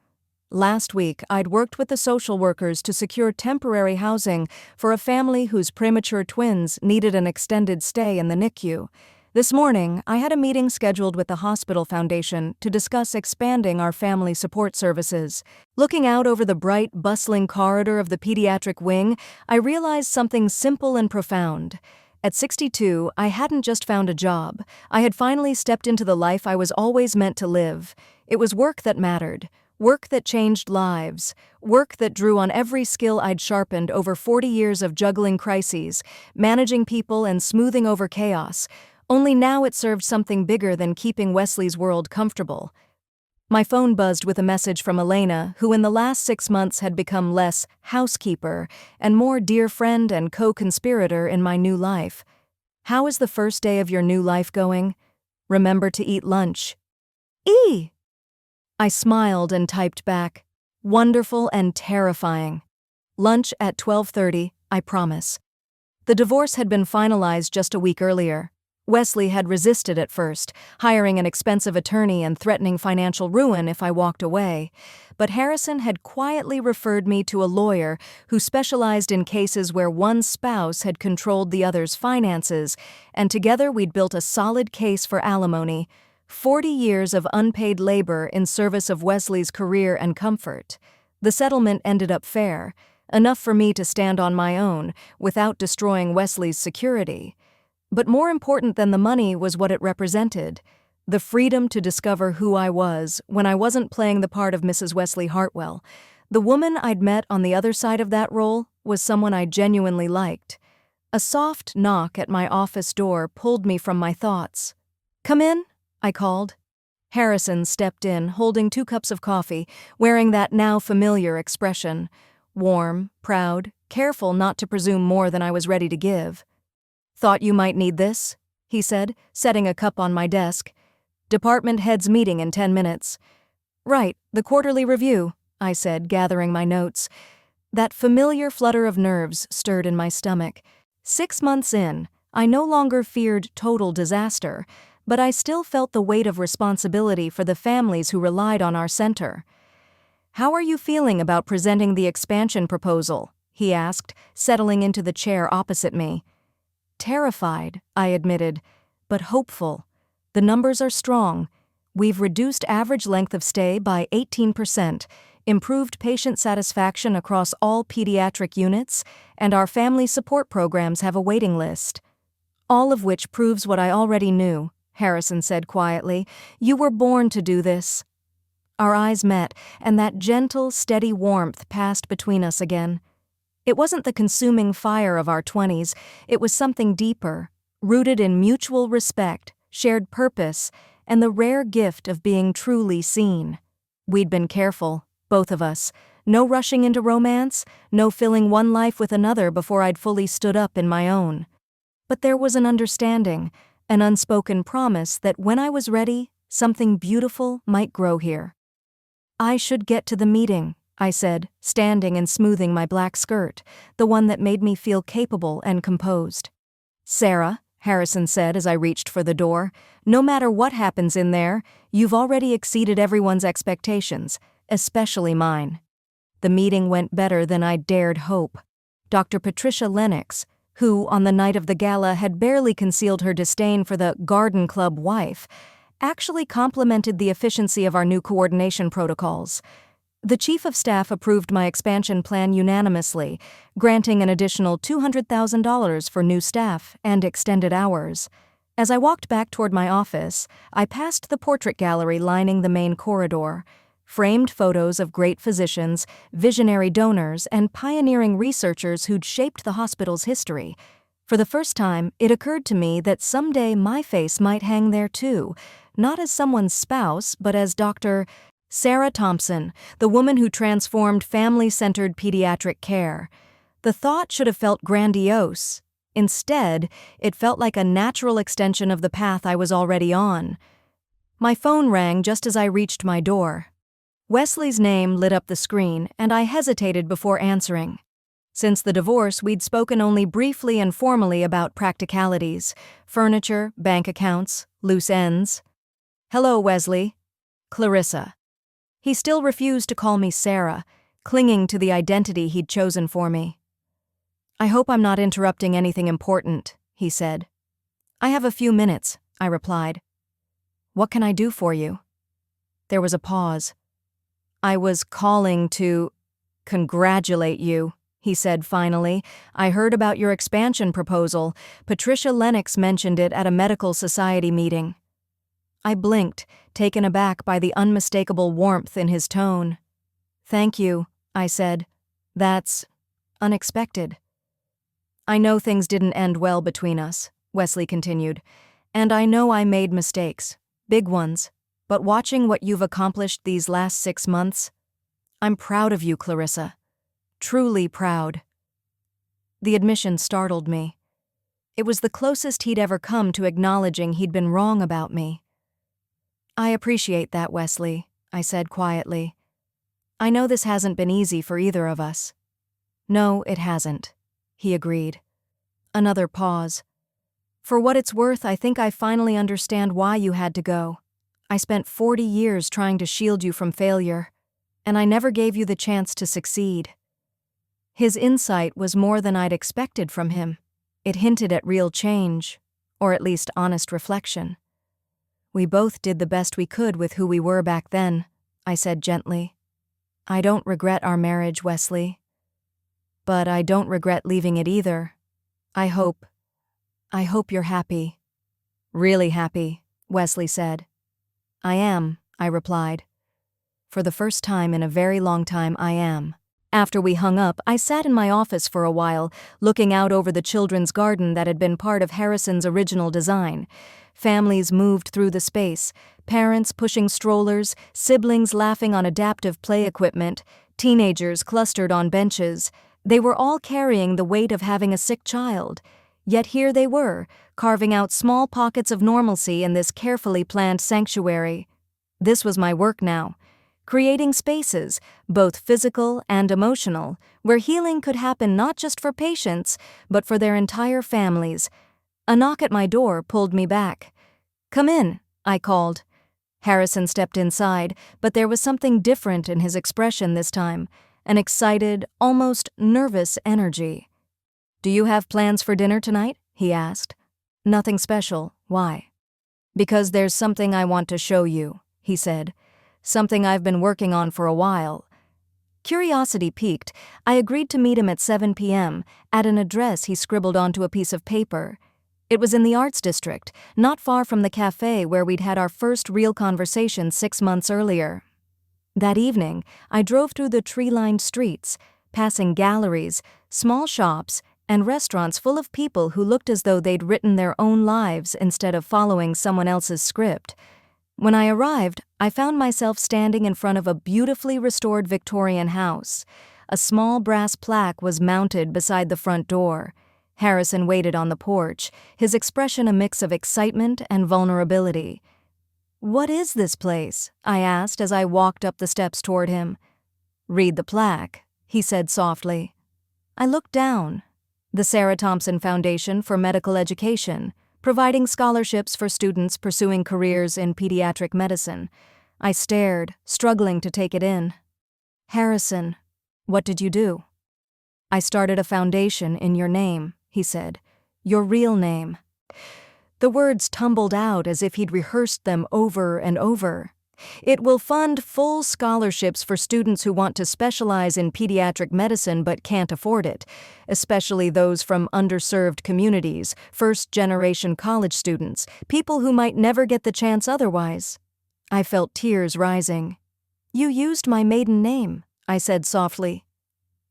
Last week, I'd worked with the social workers to secure temporary housing for a family whose premature twins needed an extended stay in the NICU. This morning, I had a meeting scheduled with the Hospital Foundation to discuss expanding our family support services. Looking out over the bright, bustling corridor of the pediatric wing, I realized something simple and profound. At 62, I hadn't just found a job. I had finally stepped into the life I was always meant to live. It was work that mattered. Work that changed lives. Work that drew on every skill I'd sharpened over 40 years of juggling crises, managing people and smoothing over chaos. Only now it served something bigger than keeping Wesley's world comfortable. My phone buzzed with a message from Elena, who in the last 6 months had become less housekeeper and more dear friend and co-conspirator in my new life. "How is the first day of your new life going? Remember to eat lunch." I smiled and typed back, "Wonderful and terrifying. Lunch at 12:30, I promise." The divorce had been finalized just a week earlier. Wesley had resisted at first, hiring an expensive attorney and threatening financial ruin if I walked away. But Harrison had quietly referred me to a lawyer who specialized in cases where one spouse had controlled the other's finances, and together we'd built a solid case for alimony. 40 years of unpaid labor in service of Wesley's career and comfort. The settlement ended up fair, enough for me to stand on my own without destroying Wesley's security. But more important than the money was what it represented, the freedom to discover who I was when I wasn't playing the part of Mrs. Wesley Hartwell. The woman I'd met on the other side of that role was someone I genuinely liked. A soft knock at my office door pulled me from my thoughts. "Come in," I called. Harrison stepped in, holding 2 cups of coffee, wearing that now familiar expression. Warm, proud, careful not to presume more than I was ready to give. "Thought you might need this," he said, setting a cup on my desk. "Department heads meeting in 10 minutes. "Right, the quarterly review," I said, gathering my notes. That familiar flutter of nerves stirred in my stomach. 6 months in, I no longer feared total disaster, but I still felt the weight of responsibility for the families who relied on our center. "How are you feeling about presenting the expansion proposal?" he asked, settling into the chair opposite me. "Terrified," I admitted, "but hopeful. The numbers are strong. We've reduced average length of stay by 18%, improved patient satisfaction across all pediatric units, and our family support programs have a waiting list." "All of which proves what I already knew," Harrison said quietly. "You were born to do this." Our eyes met, and that gentle, steady warmth passed between us again. It wasn't the consuming fire of our 20s, it was something deeper, rooted in mutual respect, shared purpose, and the rare gift of being truly seen. We'd been careful, both of us. No rushing into romance, no filling one life with another before I'd fully stood up in my own. But there was an understanding, an unspoken promise that when I was ready, something beautiful might grow here. "I should get to the meeting," I said, standing and smoothing my black skirt, the one that made me feel capable and composed. Sarah, Harrison said as I reached for the door, no matter what happens in there, you've already exceeded everyone's expectations, especially mine. The meeting went better than I dared hope. Dr. Patricia Lennox, who, on the night of the gala, had barely concealed her disdain for the garden club wife, actually complimented the efficiency of our new coordination protocols. The Chief of Staff approved my expansion plan unanimously, granting an additional $200,000 for new staff and extended hours. As I walked back toward my office, I passed the portrait gallery lining the main corridor. Framed photos of great physicians, visionary donors, and pioneering researchers who'd shaped the hospital's history. For the first time, it occurred to me that someday my face might hang there too, not as someone's spouse, but as Dr. Sarah Thompson, the woman who transformed family-centered pediatric care. The thought should have felt grandiose. Instead, it felt like a natural extension of the path I was already on. My phone rang just as I reached my door. Wesley's name lit up the screen, and I hesitated before answering. Since the divorce, we'd spoken only briefly and formally about practicalities, furniture, bank accounts, loose ends. "Hello, Wesley." "Clarissa." He still refused to call me Sarah, clinging to the identity he'd chosen for me. "I hope I'm not interrupting anything important," he said. "I have a few minutes," I replied. "What can I do for you?" There was a pause. "I was calling to congratulate you," he said finally. "I heard about your expansion proposal. Patricia Lennox mentioned it at a medical society meeting." I blinked, taken aback by the unmistakable warmth in his tone. "Thank you," I said. "That's unexpected." "I know things didn't end well between us," Wesley continued, "and I know I made mistakes, big ones, but watching what you've accomplished these last 6 months, I'm proud of you, Clarissa. Truly proud." The admission startled me. It was the closest he'd ever come to acknowledging he'd been wrong about me. "I appreciate that, Wesley," I said quietly. "I know this hasn't been easy for either of us." "No, it hasn't," he agreed. Another pause. "For what it's worth, I think I finally understand why you had to go. I spent 40 years trying to shield you from failure, and I never gave you the chance to succeed." His insight was more than I'd expected from him. It hinted at real change, or at least honest reflection. "We both did the best we could with who we were back then," I said gently. "I don't regret our marriage, Wesley. But I don't regret leaving it either. I hope you're happy." "Really happy," Wesley said. "I am," I replied. "For the first time in a very long time, I am." After we hung up, I sat in my office for a while, looking out over the children's garden that had been part of Harrison's original design. Families moved through the space, parents pushing strollers, siblings laughing on adaptive play equipment, teenagers clustered on benches. They were all carrying the weight of having a sick child. Yet here they were, carving out small pockets of normalcy in this carefully planned sanctuary. This was my work now. Creating spaces, both physical and emotional, where healing could happen not just for patients, but for their entire families. A knock at my door pulled me back. "Come in," I called. Harrison stepped inside, but there was something different in his expression this time, an excited, almost nervous energy. "Do you have plans for dinner tonight?" he asked. "Nothing special. Why?" "Because there's something I want to show you," he said. "Something I've been working on for a while." Curiosity piqued, I agreed to meet him at 7 p.m. at an address he scribbled onto a piece of paper. It was in the Arts District, not far from the cafe where we'd had our first real conversation 6 months earlier. That evening, I drove through the tree-lined streets, passing galleries, small shops, and restaurants full of people who looked as though they'd written their own lives instead of following someone else's script. When I arrived, I found myself standing in front of a beautifully restored Victorian house. A small brass plaque was mounted beside the front door. Harrison waited on the porch, his expression a mix of excitement and vulnerability. "What is this place?" I asked as I walked up the steps toward him. "Read the plaque," he said softly. I looked down. The Sarah Thompson Foundation for Medical Education, providing scholarships for students pursuing careers in pediatric medicine. I stared, struggling to take it in. "Harrison, what did you do?" "I started a foundation in your name," he said. "Your real name." The words tumbled out as if he'd rehearsed them over and over. "It will fund full scholarships for students who want to specialize in pediatric medicine but can't afford it, especially those from underserved communities, first-generation college students, people who might never get the chance otherwise." I felt tears rising. "You used my maiden name," I said softly.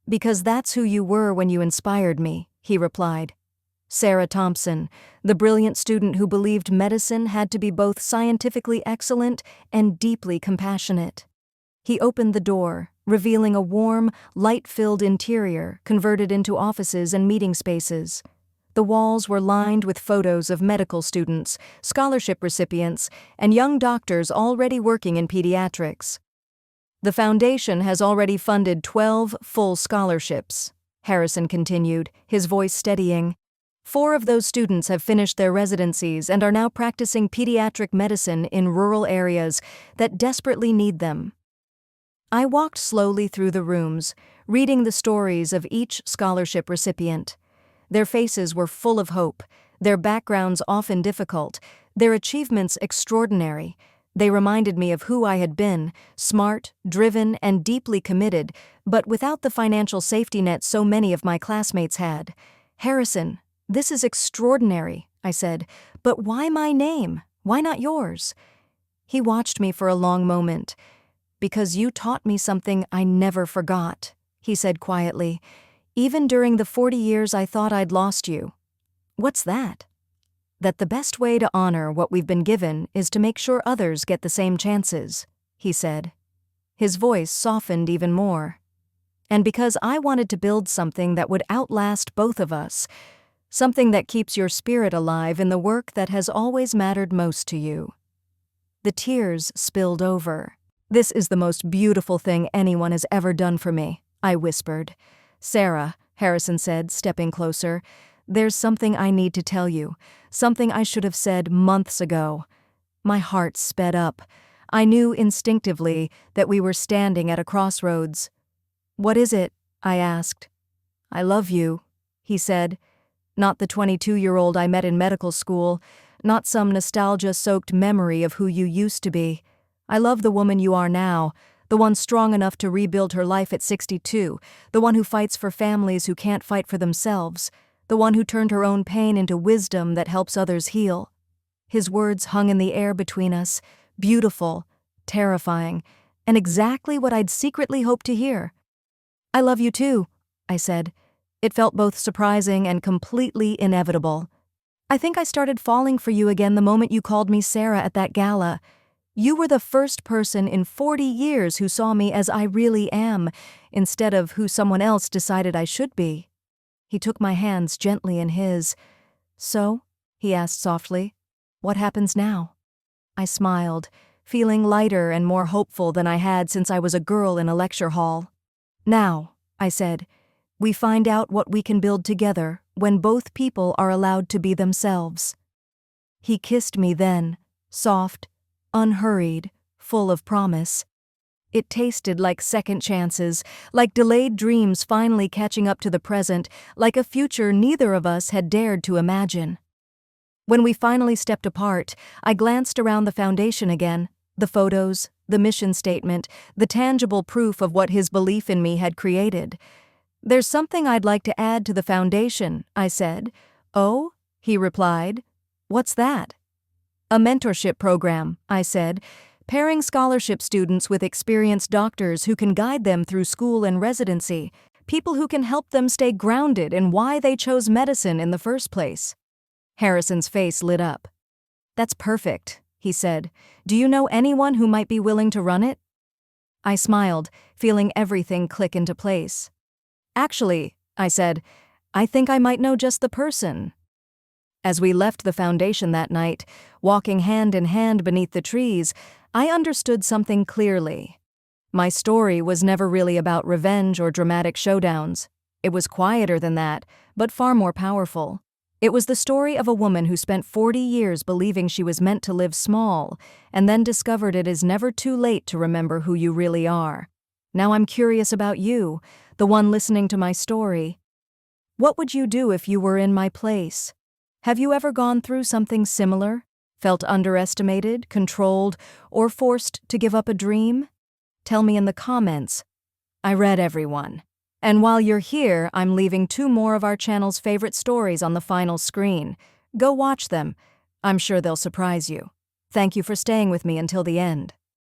"Because that's who you were when you inspired me," he replied. Sarah Thompson, the brilliant student who believed medicine had to be both scientifically excellent and deeply compassionate. He opened the door, revealing a warm, light-filled interior converted into offices and meeting spaces. The walls were lined with photos of medical students, scholarship recipients, and young doctors already working in pediatrics. "The foundation has already funded 12 full scholarships," Harrison continued, his voice steadying. "4 of those students have finished their residencies and are now practicing pediatric medicine in rural areas that desperately need them." I walked slowly through the rooms, reading the stories of each scholarship recipient. Their faces were full of hope, their backgrounds often difficult, their achievements extraordinary. They reminded me of who I had been, smart, driven, and deeply committed, but without the financial safety net so many of my classmates had. "Harrison, this is extraordinary," I said, "but why my name? Why not yours?" He watched me for a long moment. "Because you taught me something I never forgot," he said quietly, "even during the 40 years I thought I'd lost you." "What's that?" "That the best way to honor what we've been given is to make sure others get the same chances," he said. His voice softened even more. "And because I wanted to build something that would outlast both of us, something that keeps your spirit alive in the work that has always mattered most to you." The tears spilled over. "This is the most beautiful thing anyone has ever done for me," I whispered. "Sarah," Harrison said, stepping closer, "there's something I need to tell you, something I should have said months ago." My heart sped up. I knew instinctively that we were standing at a crossroads. "What is it?" I asked. "I love you," he said. Not the 22-year-old I met in medical school, not some nostalgia-soaked memory of who you used to be. I love the woman you are now, the one strong enough to rebuild her life at 62, the one who fights for families who can't fight for themselves, the one who turned her own pain into wisdom that helps others heal. His words hung in the air between us, beautiful, terrifying, and exactly what I'd secretly hoped to hear. "I love you too," I said. It felt both surprising and completely inevitable. "I think I started falling for you again the moment you called me Sarah at that gala. You were the first person in 40 years who saw me as I really am, instead of who someone else decided I should be." He took my hands gently in his. "So?" he asked softly. "What happens now?" I smiled, feeling lighter and more hopeful than I had since I was a girl in a lecture hall. "Now," I said, "we find out what we can build together when both people are allowed to be themselves." He kissed me then, soft, unhurried, full of promise. It tasted like second chances, like delayed dreams finally catching up to the present, like a future neither of us had dared to imagine. When we finally stepped apart, I glanced around the foundation again, the photos, the mission statement, the tangible proof of what his belief in me had created. "There's something I'd like to add to the foundation," I said. "Oh?" he replied. "What's that?" "A mentorship program," I said, "pairing scholarship students with experienced doctors who can guide them through school and residency, people who can help them stay grounded in why they chose medicine in the first place." Harrison's face lit up. "That's perfect," he said. "Do you know anyone who might be willing to run it?" I smiled, feeling everything click into place. "Actually," I said, "I think I might know just the person." As we left the foundation that night, walking hand in hand beneath the trees, I understood something clearly. My story was never really about revenge or dramatic showdowns. It was quieter than that, but far more powerful. It was the story of a woman who spent 40 years believing she was meant to live small, and then discovered it is never too late to remember who you really are. Now I'm curious about you, the one listening to my story. What would you do if you were in my place? Have you ever gone through something similar? Felt underestimated, controlled, or forced to give up a dream? Tell me in the comments. I read everyone. And while you're here, I'm leaving 2 more of our channel's favorite stories on the final screen. Go watch them. I'm sure they'll surprise you. Thank you for staying with me until the end.